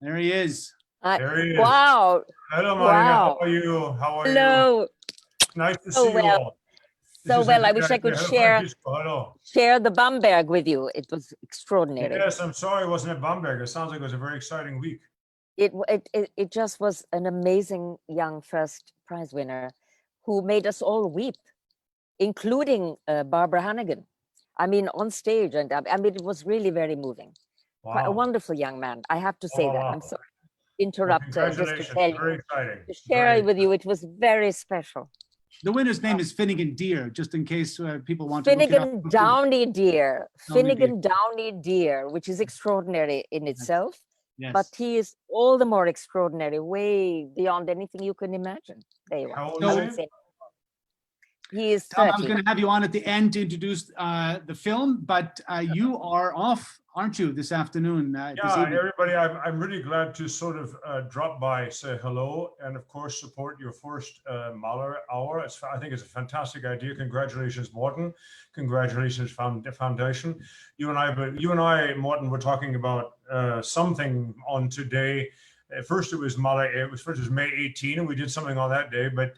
There he is. There he is. Wow. Hello, Marina. Wow. How are you? How are you? Hello. Nice to see you all. so well. I wish I could share Hello. the Bamberg with you. It was extraordinary. Yes, I'm sorry it wasn't at Bamberg. It sounds like it was a very exciting week. It just was an amazing young first prize winner who made us all weep, including Barbara Hannigan. I mean, on stage, and I mean, it was really very moving. Quite a Wow. wonderful young man. I have to say Oh, that. wow. I'm sorry to interrupt. Just to Congratulations. tell you, Very exciting. to share it with you. It was very special. The winner's name is Finnegan Deer, just in case people want to look it Finnegan up. Downey Deer. Downey Finnegan Downey Deer, which is extraordinary in itself. Yes. But he is all the more extraordinary, way beyond anything you can imagine. There you How are. old I is would he? say he is Tom, I was 30. going to have you on at the end to introduce the film, but you are off, aren't you, this afternoon? This Yeah, evening? everybody, I'm really glad to sort of drop by, say hello, and of course support your first Mahler Hour. I think it's a fantastic idea. Congratulations, Morten. Congratulations, Foundation. You and I, Morten, were talking about something on today. At first it was May 18, and we did something on that day, but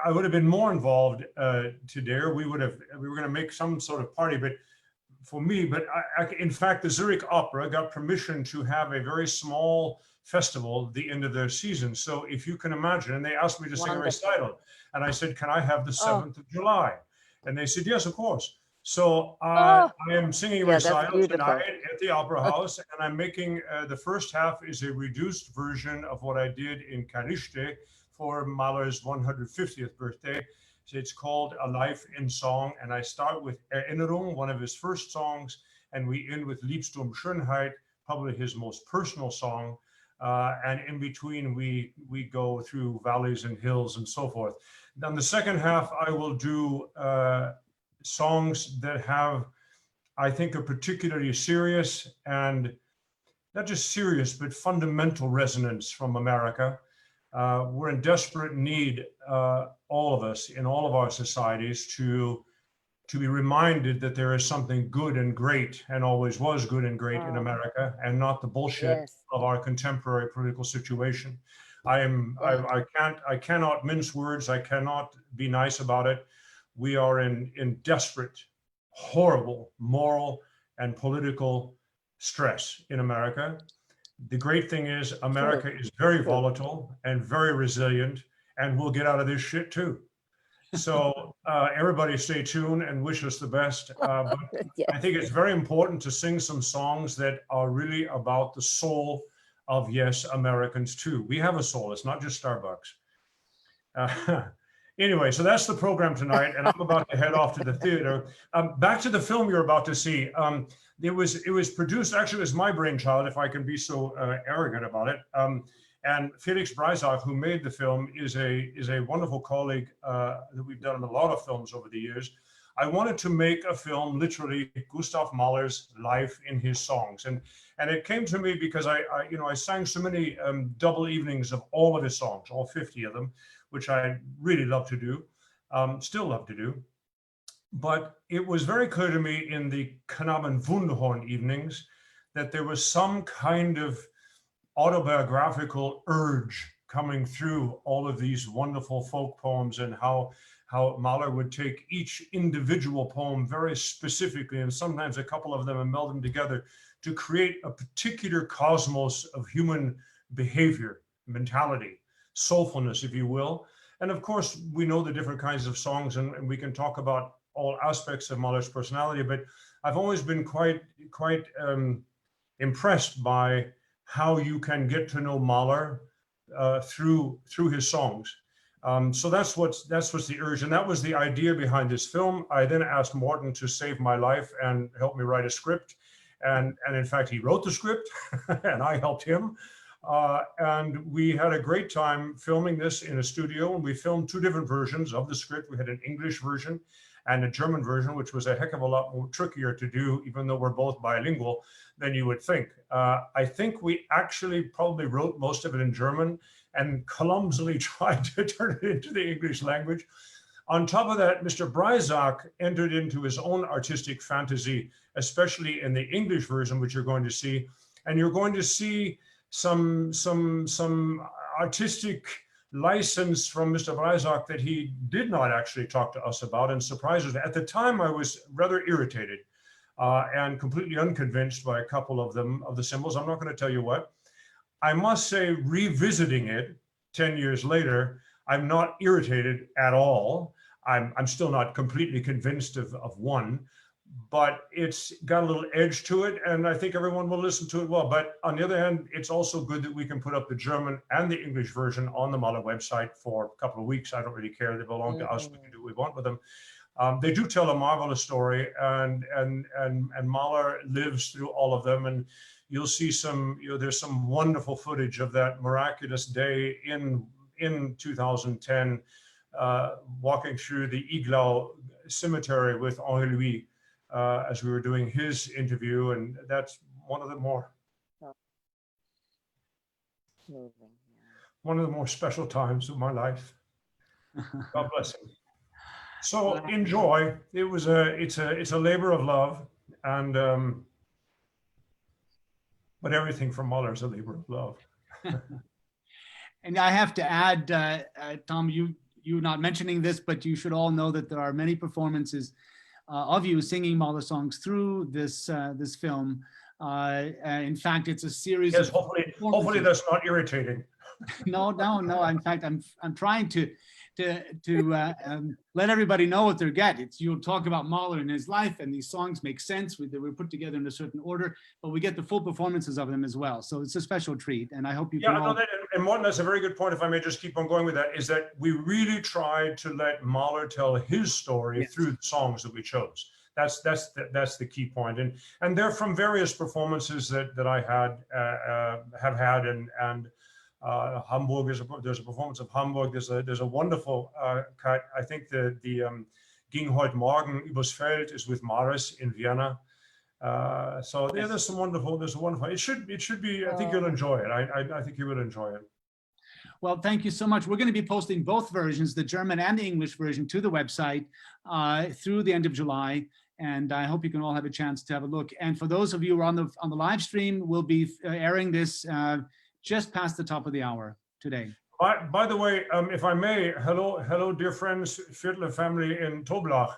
I would have been more involved today. We were going to make some sort of party, but for me, in fact, the Zurich Opera got permission to have a very small festival at the end of their season. So if you can imagine, and they asked me to sing a recital, and I said, can I have the 7th of July? And they said, yes, of course. So I am singing a recital tonight at the Opera House, and I'm making, the first half is a reduced version of what I did in Carište for Mahler's 150th birthday. So it's called A Life in Song, and I start with Erinnerung, one of his first songs, and we end with Liebste Schönheit, probably his most personal song. And in between, we go through valleys and hills and so forth. Then the second half, I will do songs that have, I think, a particularly serious and not just serious, but fundamental resonance from America. We're in desperate need, all of us in all of our societies, to be reminded that there is something good and great, and always was good and great in America, and not the bullshit of our contemporary political situation. I cannot mince words. I cannot be nice about it. We are in desperate, horrible moral and political stress in America. The great thing is America is very volatile and very resilient, and we'll get out of this shit too. So everybody stay tuned and wish us the best. But I think it's very important to sing some songs that are really about the soul of, yes, Americans too. We have a soul. It's not just Starbucks. Anyway, so that's the program tonight, and I'm about to head off to the theater. Back to the film you're about to see. It was produced, actually it was my brainchild, if I can be so arrogant about it. And Felix Breisach, who made the film, is a wonderful colleague that we've done a lot of films over the years. I wanted to make a film, literally Gustav Mahler's life in his songs. And it came to me because I sang so many double evenings of all of his songs, all 50 of them, which I really love to do, still love to do. But it was very clear to me in the Knaben Wunderhorn evenings that there was some kind of autobiographical urge coming through all of these wonderful folk poems, and how Mahler would take each individual poem very specifically, and sometimes a couple of them, and meld them together to create a particular cosmos of human behavior, mentality, soulfulness, if you will. And of course, we know the different kinds of songs, and we can talk about all aspects of Mahler's personality, but I've always been quite impressed by how you can get to know Mahler through his songs. So that's what's the urge, and that was the idea behind this film. I then asked Morten to save my life and help me write a script, and in fact he wrote the script, and I helped him. And we had a great time filming this in a studio, and we filmed two different versions of the script. We had an English version and a German version, which was a heck of a lot more trickier to do, even though we're both bilingual, than you would think. I think we actually probably wrote most of it in German and clumsily tried to turn it into the English language. On top of that, Mr. Breisach entered into his own artistic fantasy, especially in the English version, which you're going to see. And you're going to see some artistic license from Mr. Breisach that he did not actually talk to us about and surprised us. At the time, I was rather irritated and completely unconvinced by a couple of them, of the symbols. I'm not going to tell you what. I must say, revisiting it 10 years later, I'm not irritated at all. I'm still not completely convinced of one, but it's got a little edge to it, and I think everyone will listen to it well. But on the other hand, it's also good that we can put up the German and the English version on the Mahler website for a couple of weeks. I don't really care. They belong to us. We can do what we want with them. They do tell a marvelous story, and Mahler lives through all of them. And you'll see some, there's some wonderful footage of that miraculous day in 2010, walking through the Iglau cemetery with Henri Louis as we were doing his interview, and that's one of the more special times of my life. God bless him. So enjoy. It's a labor of love, and but everything from Mahler is a labor of love. And I have to add, Tom, you not mentioning this, but you should all know that there are many performances of you singing Mahler songs through this this film. In fact, it's a series. Yes, of hopefully that's not irritating. No. In fact, I'm trying to let everybody know what they're getting. You'll talk about Mahler and his life, and these songs make sense. They were put together in a certain order, but we get the full performances of them as well. So it's a special treat, and I hope you can all... And Morten, that's a very good point, if I may just keep on going with that, is that we really tried to let Mahler tell his story through the songs that we chose. That's the key point. And they're from various performances that I have had, and Hamburg, there's a performance of Hamburg. There's a wonderful cut. I think the Ging heute Morgen übers Feld is with Maris in Vienna. So yeah, there's a wonderful. It should be. I think you'll enjoy it. I think you will enjoy it. Well, thank you so much. We're going to be posting both versions, the German and the English version, to the website through the end of July. And I hope you can all have a chance to have a look. And for those of you who are on the live stream, we'll be airing this just past the top of the hour today. By the way, if I may, hello, dear friends, Viertler family in Toblach.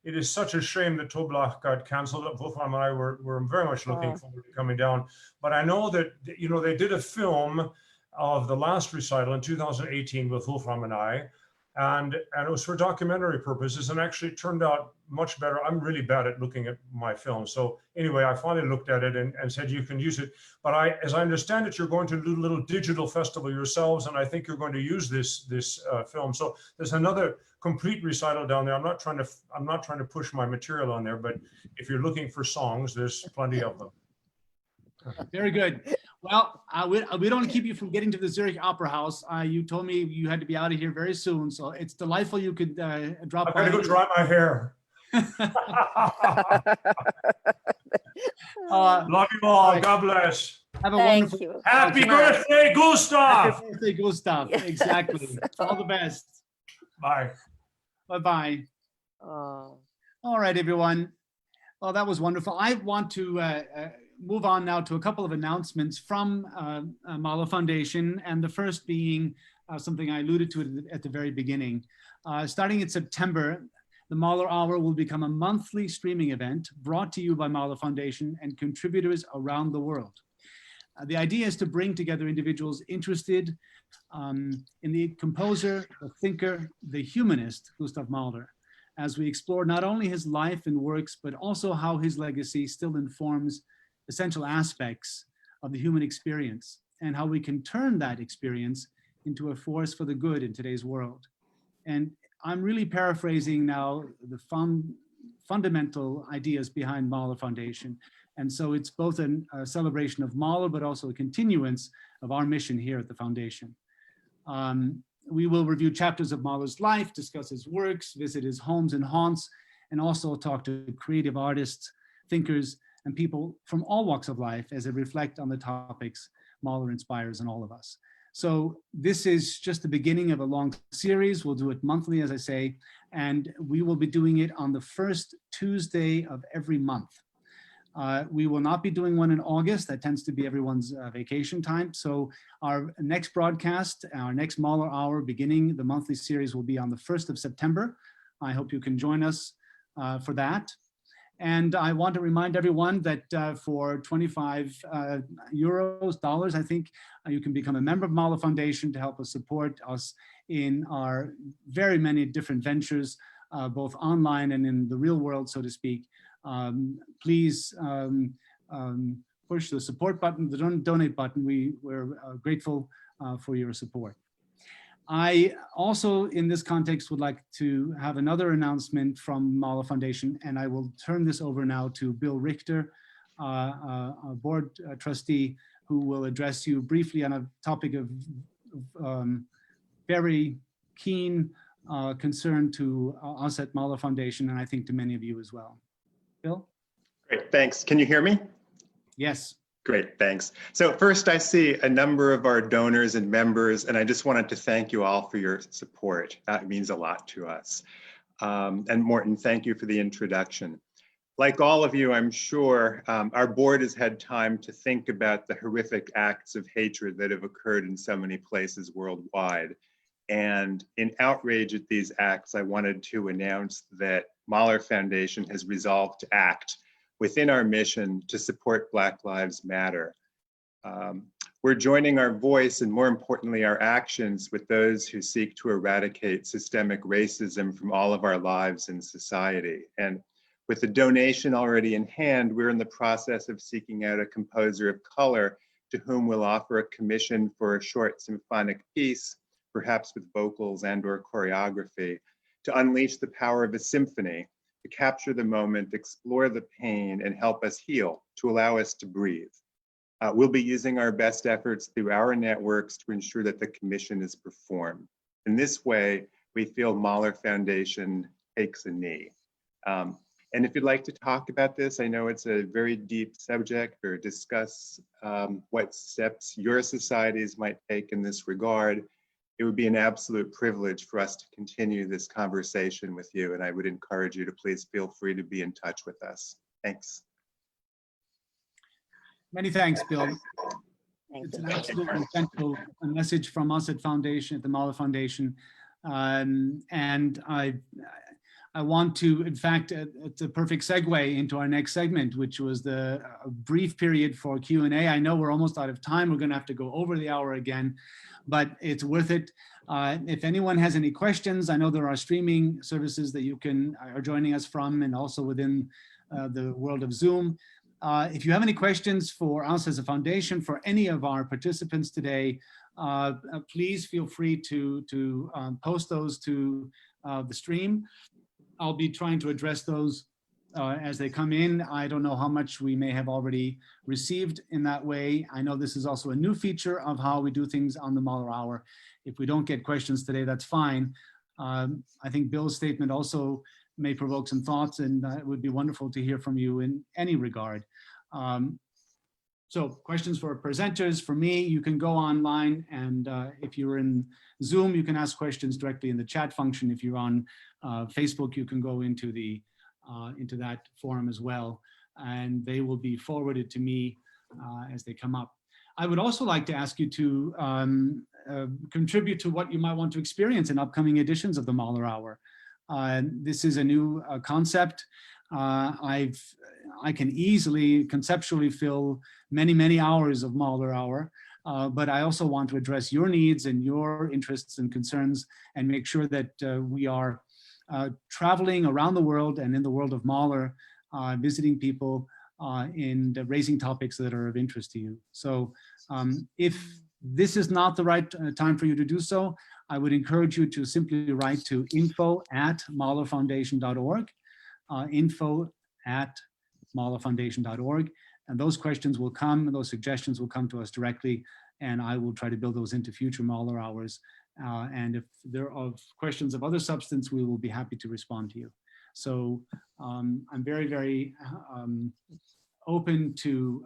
It is such a shame that Toblach got canceled. Wolfram and I were very much looking forward to coming down. But I know that, they did a film of the last recital in 2018 with Wolfram and I, and it was for documentary purposes, and actually it turned out much better. I'm really bad at looking at my film. So anyway, I finally looked at it and said, you can use it. But as I understand it, you're going to do a little digital festival yourselves, and I think you're going to use this film. So there's another complete recital down there. I'm not trying to push my material on there, but if you're looking for songs, there's plenty of them. Very good. Well, we don't want to keep you from getting to the Zurich Opera House. You told me you had to be out of here very soon, so it's delightful you could drop by. I'm going to go dry my hair. Love you all. God bless. Have a Thank wonderful you. Happy birthday, Gustav. Happy birthday, Gustav. Yes. Exactly. All the best. Bye. Bye-bye. Oh. All right, everyone. Well, that was wonderful. I want to move on now to a couple of announcements from Mahler Foundation, and the first being something I alluded to at the very beginning. Starting in September, the Mahler Hour will become a monthly streaming event brought to you by Mahler Foundation and contributors around the world. The idea is to bring together individuals interested in the composer, the thinker, the humanist, Gustav Mahler, as we explore not only his life and works, but also how his legacy still informs essential aspects of the human experience and how we can turn that experience into a force for the good in today's world. And I'm really paraphrasing now the fundamental ideas behind Mahler Foundation. And so it's both a celebration of Mahler, but also a continuance of our mission here at the foundation. We will review chapters of Mahler's life, discuss his works, visit his homes and haunts, and also talk to creative artists, thinkers, and people from all walks of life as they reflect on the topics Mahler inspires in all of us. So this is just the beginning of a long series. We'll do it monthly, as I say, and we will be doing it on the first Tuesday of every month. We will not be doing one in August. That tends to be everyone's vacation time. So our next broadcast, our next Mahler Hour, beginning the monthly series, will be on the 1st of September. I hope you can join us for that. And I want to remind everyone that for 25 dollars, I think, you can become a member of Mahler Foundation to help us support us in our very many different ventures, both online and in the real world, so to speak. Please push the support button, the donate button. We're grateful for your support. I also, in this context, would like to have another announcement from Mahler Foundation, and I will turn this over now to Bill Richter, a board trustee, who will address you briefly on a topic of very keen concern to us at Mahler Foundation, and I think to many of you as well. Bill? Great, thanks. Can you hear me? Yes. Great, thanks. So first, I see a number of our donors and members, and I just wanted to thank you all for your support. That means a lot to us. And Morten, thank you for the introduction. Like all of you, I'm sure our board has had time to think about the horrific acts of hatred that have occurred in so many places worldwide. And in outrage at these acts, I wanted to announce that Mahler Foundation has resolved to act within our mission to support Black Lives Matter. We're joining our voice and, more importantly, our actions with those who seek to eradicate systemic racism from all of our lives in society. And with the donation already in hand, we're in the process of seeking out a composer of color to whom we'll offer a commission for a short symphonic piece, perhaps with vocals and/or choreography, to unleash the power of a symphony, to capture the moment, explore the pain, and help us heal, to allow us to breathe. We'll be using our best efforts through our networks to ensure that the commission is performed. In this way, we feel Mahler Foundation takes a knee. And if you'd like to talk about this, I know it's a very deep subject, or discuss what steps your societies might take in this regard, it would be an absolute privilege for us to continue this conversation with you, and I would encourage you to please feel free to be in touch with us. Thanks. Many thanks, Bill. Thank It's you. an absolutely essential message from us at Foundation, at the Mahler Foundation. And I want to, in fact, it's a perfect segue into our next segment, which was the brief period for Q&A. I know we're almost out of time. We're going to have to go over the hour again, but it's worth it. If anyone has any questions, I know there are streaming services that you are joining us from, and also within the world of Zoom. If you have any questions for us as a foundation, for any of our participants today, please feel free to post those to the stream. I'll be trying to address those as they come in. I don't know how much we may have already received in that way. I know this is also a new feature of how we do things on the Mahler Hour. If we don't get questions today, that's fine. I think Bill's statement also may provoke some thoughts, and it would be wonderful to hear from you in any regard. So questions for presenters, for me, you can go online, and if you're in Zoom, you can ask questions directly in the chat function. If you're on Facebook, you can go into that forum as well, and they will be forwarded to me as they come up. I would also like to ask you to contribute to what you might want to experience in upcoming editions of the Mahler Hour. This is a new concept. I can easily conceptually fill many, many hours of Mahler Hour, but I also want to address your needs and your interests and concerns, and make sure that we are traveling around the world and in the world of Mahler, visiting people and raising topics that are of interest to you. So if this is not the right time for you to do so, I would encourage you to simply write to info@mahlerfoundation.org, info@mahlerfoundation.org, and those questions will come, and those suggestions will come to us directly, and I will try to build those into future Mahler Hours. And if there are questions of other substance, we will be happy to respond to you. So I'm very, very open to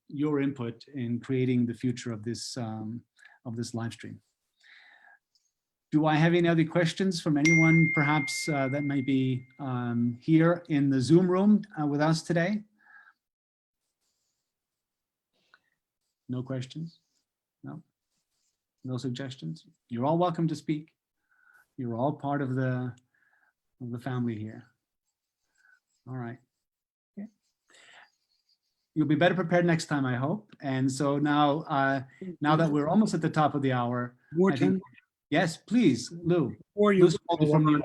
your input in creating the future of this live stream. Do I have any other questions from anyone perhaps that may be here in the Zoom room with us today? No questions? No? No suggestions? You're all welcome to speak. You're all part of the family here. All right. Okay. You'll be better prepared next time, I hope. And so now, now that we're almost at the top of the hour, I think, Morten, yes, please, Lou. before you Lou's called from you.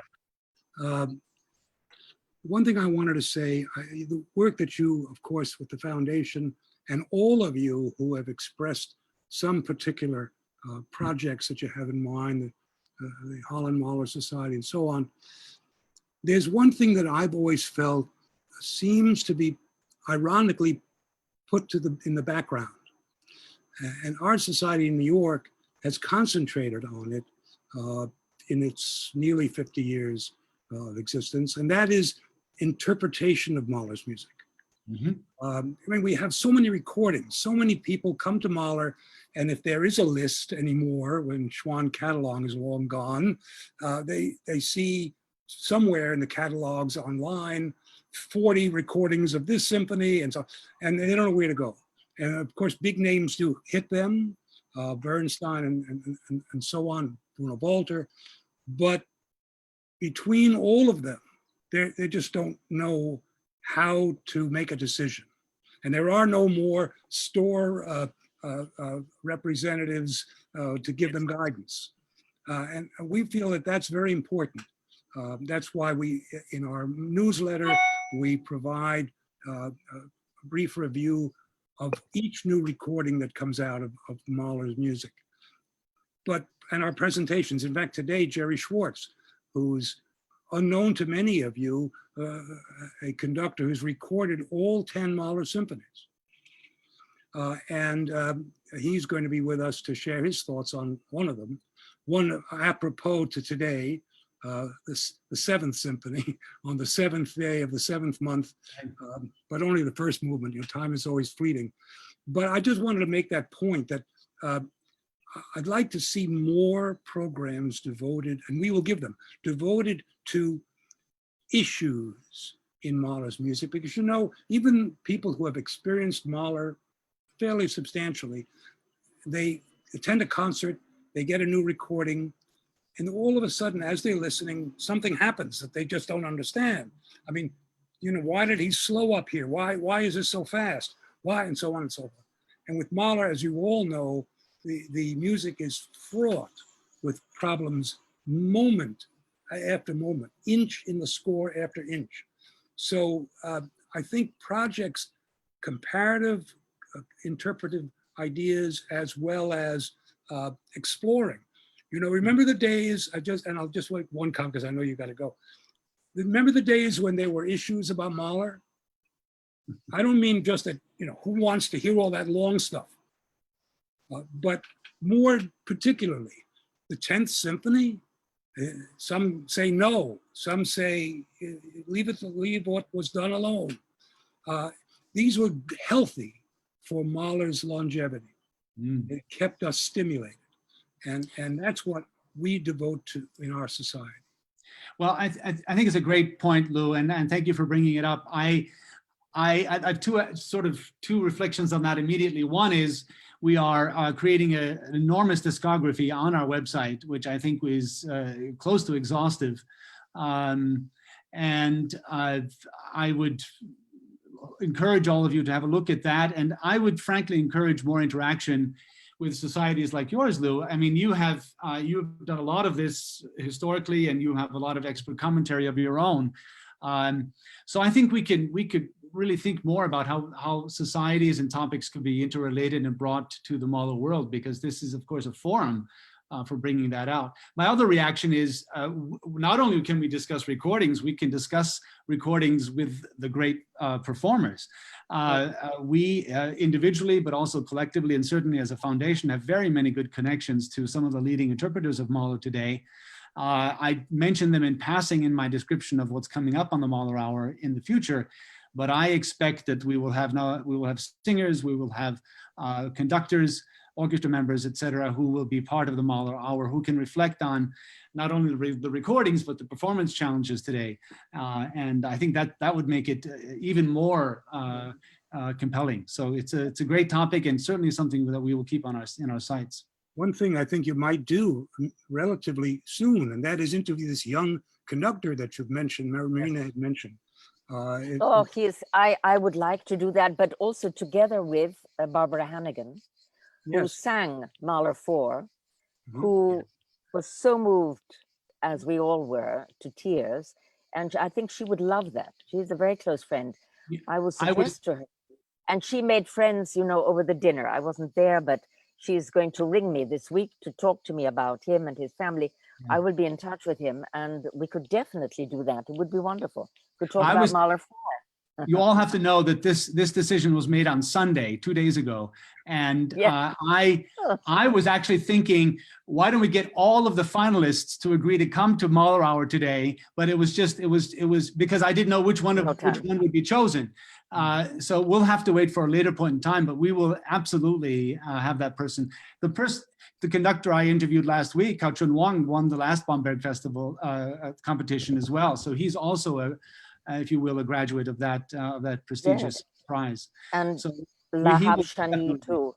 one thing I wanted to say, the work that you, of course, with the foundation and all of you who have expressed some particular projects that you have in mind, the Holland Mahler Society and so on. There's one thing that I've always felt seems to be ironically put in the background. And our society in New York has concentrated on it in its nearly 50 years of existence, and that is interpretation of Mahler's music. I mean, we have so many recordings, so many people come to Mahler, and if there is a list anymore, when Schwann catalog is long gone, they see somewhere in the catalogs online 40 recordings of this symphony, and they don't know where to go. And of course, big names do hit them, Bernstein and so on, Bruno Walter, but between all of them, they just don't know how to make a decision. And there are no more store representatives to give them guidance. And we feel that that's very important. That's why we, in our newsletter, we provide a brief review of each new recording that comes out of Mahler's music. And our presentations, in fact, today, Jerry Schwartz, who's unknown to many of you, a conductor who's recorded all 10 Mahler symphonies. He's going to be with us to share his thoughts on one of them. One apropos to today, the Seventh Symphony on the 7th day of the 7th month, but only the first movement. Your time is always fleeting. But I just wanted to make that point that I'd like to see more programs devoted, and we will give them, devoted to issues in Mahler's music, because, you know, even people who have experienced Mahler fairly substantially, they attend a concert, they get a new recording, and all of a sudden, as they're listening, something happens that they just don't understand. I mean, you know, why did he slow up here? Why is this so fast? Why? And so on and so forth. And with Mahler, as you all know, the music is fraught with problems moment after moment, inch in the score after inch. So I think projects, comparative, interpretive ideas, as well as exploring. You know, remember the days, I'll just wait one comment because I know you got to go. Remember the days when there were issues about Mahler? I don't mean just that, you know, who wants to hear all that long stuff? But more particularly, the 10th Symphony, some say no, some say leave what was done alone. These were healthy for Mahler's longevity. It kept us stimulated. And that's what we devote to in our society. Well, I think it's a great point, Lou, and thank you for bringing it up. I have two reflections on that immediately. One is we are creating an enormous discography on our website, which I think is close to exhaustive. I would encourage all of you to have a look at that. And I would frankly encourage more interaction with societies like yours, Lou. I mean, you've done a lot of this historically, and you have a lot of expert commentary of your own. So I think we could really think more about how societies and topics could be interrelated and brought to the Mahler world, because this is, of course, a forum for bringing that out. My other reaction is not only can we discuss recordings, we can discuss recordings with the great performers. We individually, but also collectively, and certainly as a foundation, have very many good connections to some of the leading interpreters of Mahler today. I mentioned them in passing in my description of what's coming up on the Mahler Hour in the future, but I expect that we will have singers, we will have conductors, orchestra members, etc., who will be part of the Mahler Hour, who can reflect on not only the recordings, but the performance challenges today. And I think that would make it even more compelling. So it's a great topic and certainly something that we will keep on in our sites. One thing I think you might do relatively soon, and that is interview this young conductor that you've mentioned, Marina had mentioned. Oh, I would like to do that, but also together with Barbara Hannigan, who Yes. sang Mahler 4, Mhm. who was so moved, as we all were, to tears. And I think she would love that. She's a very close friend. Yeah, I will suggest to her. And she made friends, over the dinner. I wasn't there, but she's going to ring me this week to talk to me about him and his family. Yeah. I will be in touch with him, and we could definitely do that. It would be wonderful. We could talk I about was- Mahler 4. You all have to know that this decision was made on Sunday, 2 days ago. And Yeah. I was actually thinking, why don't we get all of the finalists to agree to come to Mahler Hour today? But it was because I didn't know which one would be chosen. So we'll have to wait for a later point in time, but we will absolutely have that person. The conductor I interviewed last week, Cao Chun Wang, won the last Bamberg Festival competition as well. So he's also if you will, a graduate of that prestigious prize. And so Lahab Shani too,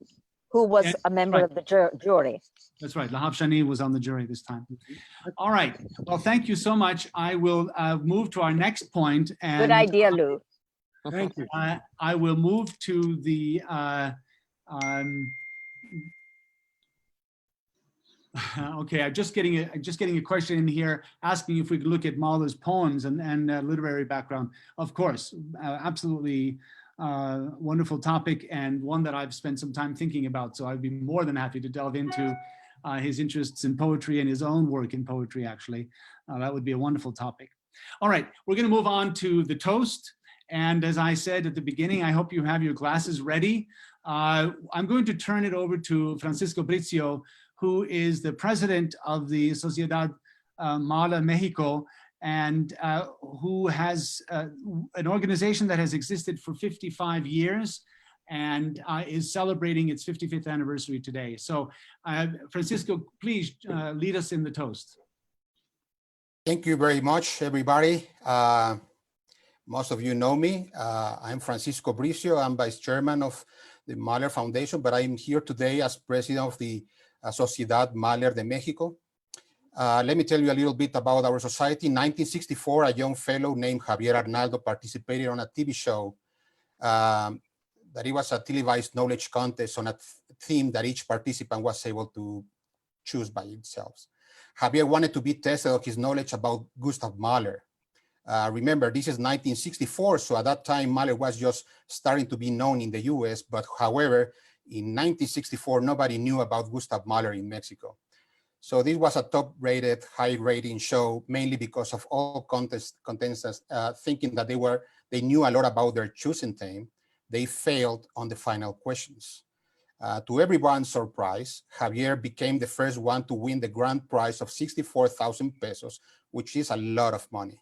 who was a member of the jury. That's right. Lahab Shani was on the jury this time. All right. Well, thank you so much. I will move to our next point. And good idea, Lou. Thank you. I will move to the okay, I'm just getting a question in here asking if we could look at Mahler's poems and literary background. Of course, absolutely wonderful topic, and one that I've spent some time thinking about. So I'd be more than happy to delve into his interests in poetry and his own work in poetry, actually. That would be a wonderful topic. All right, we're going to move on to the toast. And as I said at the beginning, I hope you have your glasses ready. I'm going to turn it over to Francisco Bricio, who is the president of the Sociedad Mahler Mexico, and who has an organization that has existed for 55 years and is celebrating its 55th anniversary today. So Francisco, please lead us in the toast. Thank you very much, everybody. Most of you know me. I'm Francisco Bricio. I'm vice chairman of the Mahler Foundation, but I'm here today as president of the Sociedad Mahler de Mexico. Let me tell you a little bit about our society. In 1964, a young fellow named Javier Arnaldo participated on a TV show that it was a televised knowledge contest on a theme that each participant was able to choose by themselves. Javier wanted to be tested on his knowledge about Gustav Mahler. Remember, this is 1964, so at that time, Mahler was just starting to be known in the US, but however, in 1964, nobody knew about Gustav Mahler in Mexico. So this was a top-rated, high-rating show, mainly because of all contestants thinking that they knew a lot about their chosen theme. They failed on the final questions. To everyone's surprise, Javier became the first one to win the grand prize of 64,000 pesos, which is a lot of money.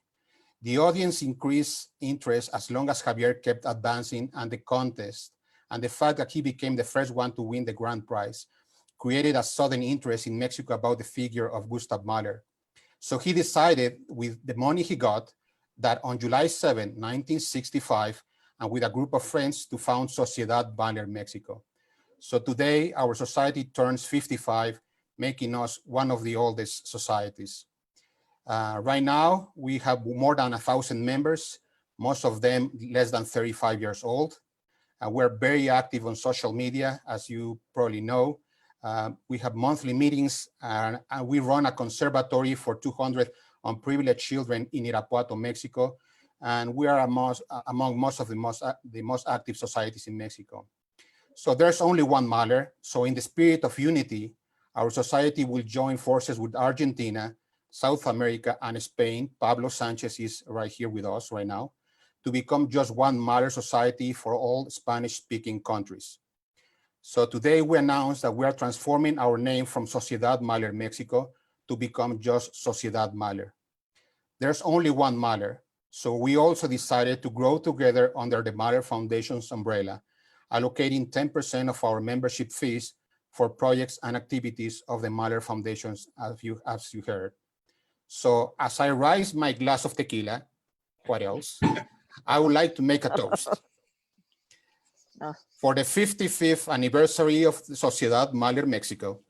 The audience increased interest as long as Javier kept advancing on the contest, and the fact that he became the first one to win the grand prize created a sudden interest in Mexico about the figure of Gustav Mahler. So he decided, with the money he got, that on July 7, 1965, and with a group of friends, to found Sociedad Mahler Mexico. So today, our society turns 55, making us one of the oldest societies. Right now, we have more than 1,000 members, most of them less than 35 years old. We're very active on social media, as you probably know. We have monthly meetings, and we run a conservatory for 200 unprivileged children in Irapuato, Mexico. And we are among most of the most active societies in Mexico. So there's only one Mahler. So in the spirit of unity, our society will join forces with Argentina, South America, and Spain. Pablo Sanchez is right here with us right now, to become just one Mahler society for all Spanish-speaking countries. So today we announced that we are transforming our name from Sociedad Mahler Mexico to become just Sociedad Mahler. There's only one Mahler, so we also decided to grow together under the Mahler Foundation's umbrella, allocating 10% of our membership fees for projects and activities of the Mahler Foundations, as you heard. So as I raise my glass of tequila, what else? I would like to make a toast. for the 55th anniversary of the Sociedad Mahler Mexico,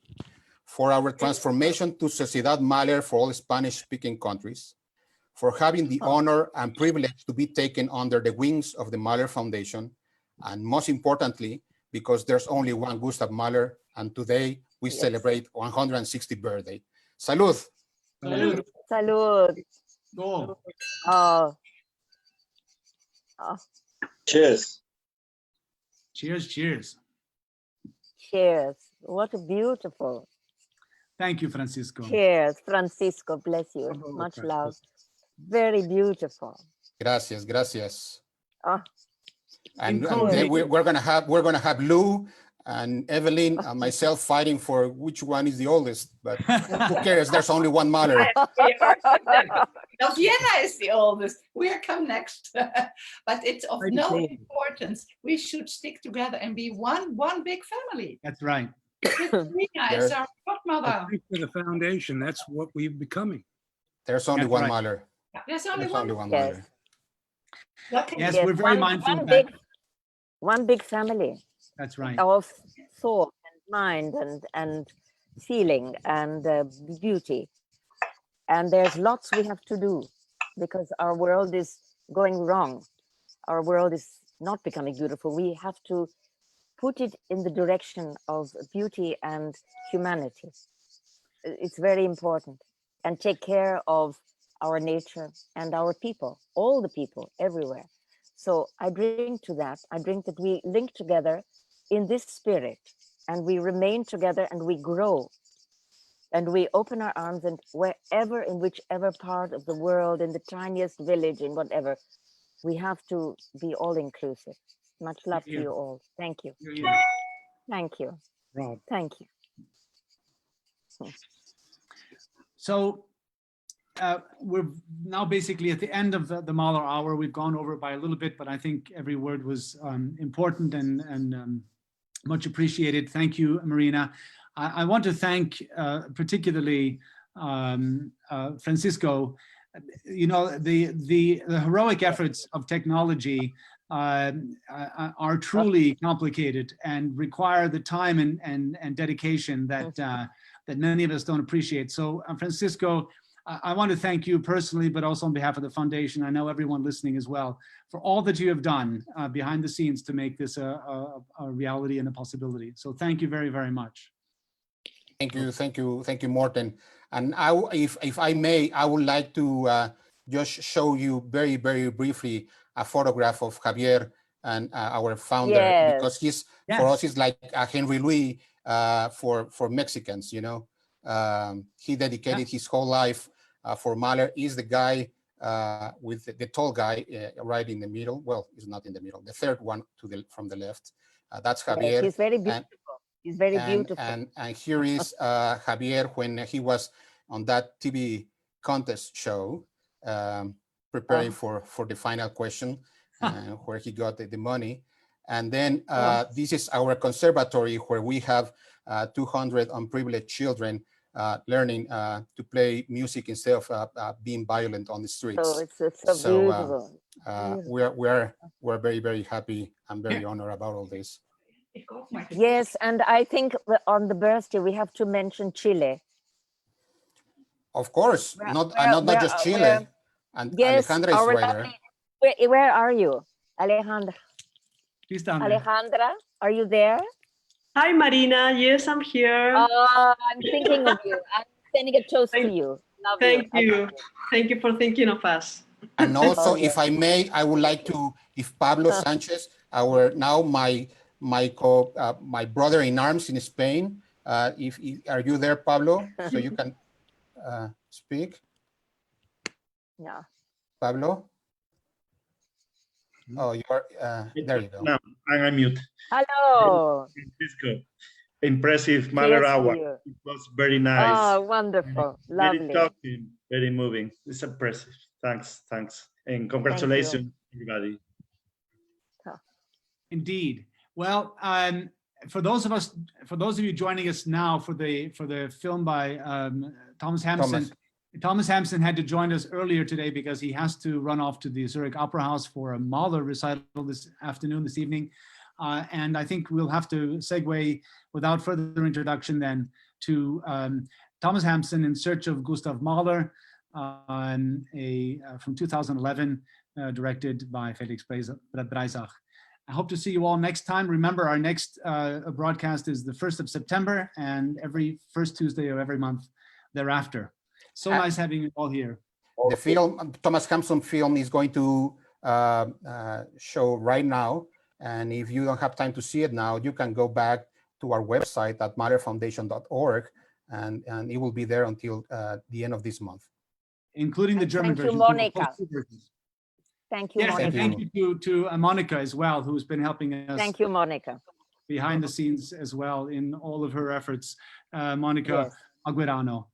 for our transformation to Sociedad Mahler for all Spanish-speaking countries, for having the honor and privilege to be taken under the wings of the Mahler Foundation, and most importantly, because there's only one Gustav Mahler, and today we celebrate 160th birthday. Salud. Salud. Salud. Oh. Oh. Cheers. Cheers, cheers. Cheers. What a beautiful. Thank you, Francisco. Cheers, Francisco. Bless you. Much love. Very beautiful. Gracias, gracias. Oh. And then we're gonna have Lou and Evelyn and myself fighting for which one is the oldest, but who cares? There's only one Mahler. Now, Vienna is the oldest. We're come next, but it's of no importance. We should stick together and be one big family. That's right. Marina is our godmother. For the foundation, that's what we're becoming. There's only one Mahler. There's only one Mahler. Yes, we're very mindful of that. One big family. That's right. Of thought and mind and feeling and beauty. And there's lots we have to do because our world is going wrong. Our world is not becoming beautiful. We have to put it in the direction of beauty and humanity. It's very important. And take care of our nature and our people, all the people everywhere. So I drink to that. I drink that we link together in this spirit and we remain together and we grow and we open our arms, and wherever, in whichever part of the world, in the tiniest village, in whatever, we have to be all inclusive. Much love to you all. Thank you. Thank you. Rob. Thank you. So we're now basically at the end of the Mahler Hour. We've gone over by a little bit, but I think every word was important and much appreciated. Thank you, Marina. I want to thank particularly Francisco. You know, the heroic efforts of technology are truly complicated and require the time and dedication that that many of us don't appreciate. So Francisco, I want to thank you personally, but also on behalf of the foundation. I know everyone listening as well, for all that you have done behind the scenes to make this a reality and a possibility. So thank you very, very much. Thank you, Morten. And if I may, I would like to just show you very, very briefly a photograph of Javier and our founder, because he's for us he's like a Henry Louis for Mexicans. You know, he dedicated his whole life for Mahler. He's the guy with the tall guy right in the middle. Well, he's not in the middle. The third one from the left. That's Javier. He's very beautiful. He's very beautiful. And here is Javier when he was on that TV contest show, preparing for the final question, where he got the money. And then this is our conservatory where we have 200 unprivileged children learning to play music instead of being violent on the streets. So it's so beautiful. We're very, very happy and very honored about all this. Yes, and I think on the birthday we have to mention Chile. Of course, not just Chile. And yes, Alejandra is right there. Where are you, Alejandra? She's down there. Alejandra, are you there? Hi, Marina. Yes, I'm here. I'm thinking of you. I'm sending a toast to you. Love Thank you. you. Thank you for thinking of us. And also, if I may, I would like to, if Pablo Sanchez, my brother in arms in Spain, are you there, Pablo? So you can speak. Yeah. Pablo? Oh, you are, there you go. No, I'm mute. Hello. Francisco. Impressive Mahler Hour. It was very nice. Oh, wonderful. Lovely. Very talking, very moving. It's impressive. Thanks. And congratulations, everybody. Indeed. Well, for those of you joining us now for the film by Thomas Hampson. Thomas Hampson had to join us earlier today because he has to run off to the Zurich Opera House for a Mahler recital this evening. And I think we'll have to segue without further introduction then to Thomas Hampson in Search of Gustav Mahler, from 2011, directed by Felix Breisach. I hope to see you all next time. Remember, our next broadcast is the 1st of September and every first Tuesday of every month thereafter. So nice having you all here. The film, Thomas Hampson film, is going to show right now. And if you don't have time to see it now, you can go back to our website at mahlerfoundation.org, and it will be there until the end of this month. Including the German version. Monica. Thank you, yes, Monica. and thank you to Monica as well, who's been helping us. Thank you, Monica. Behind the scenes as well in all of her efforts. Monica Aguirano.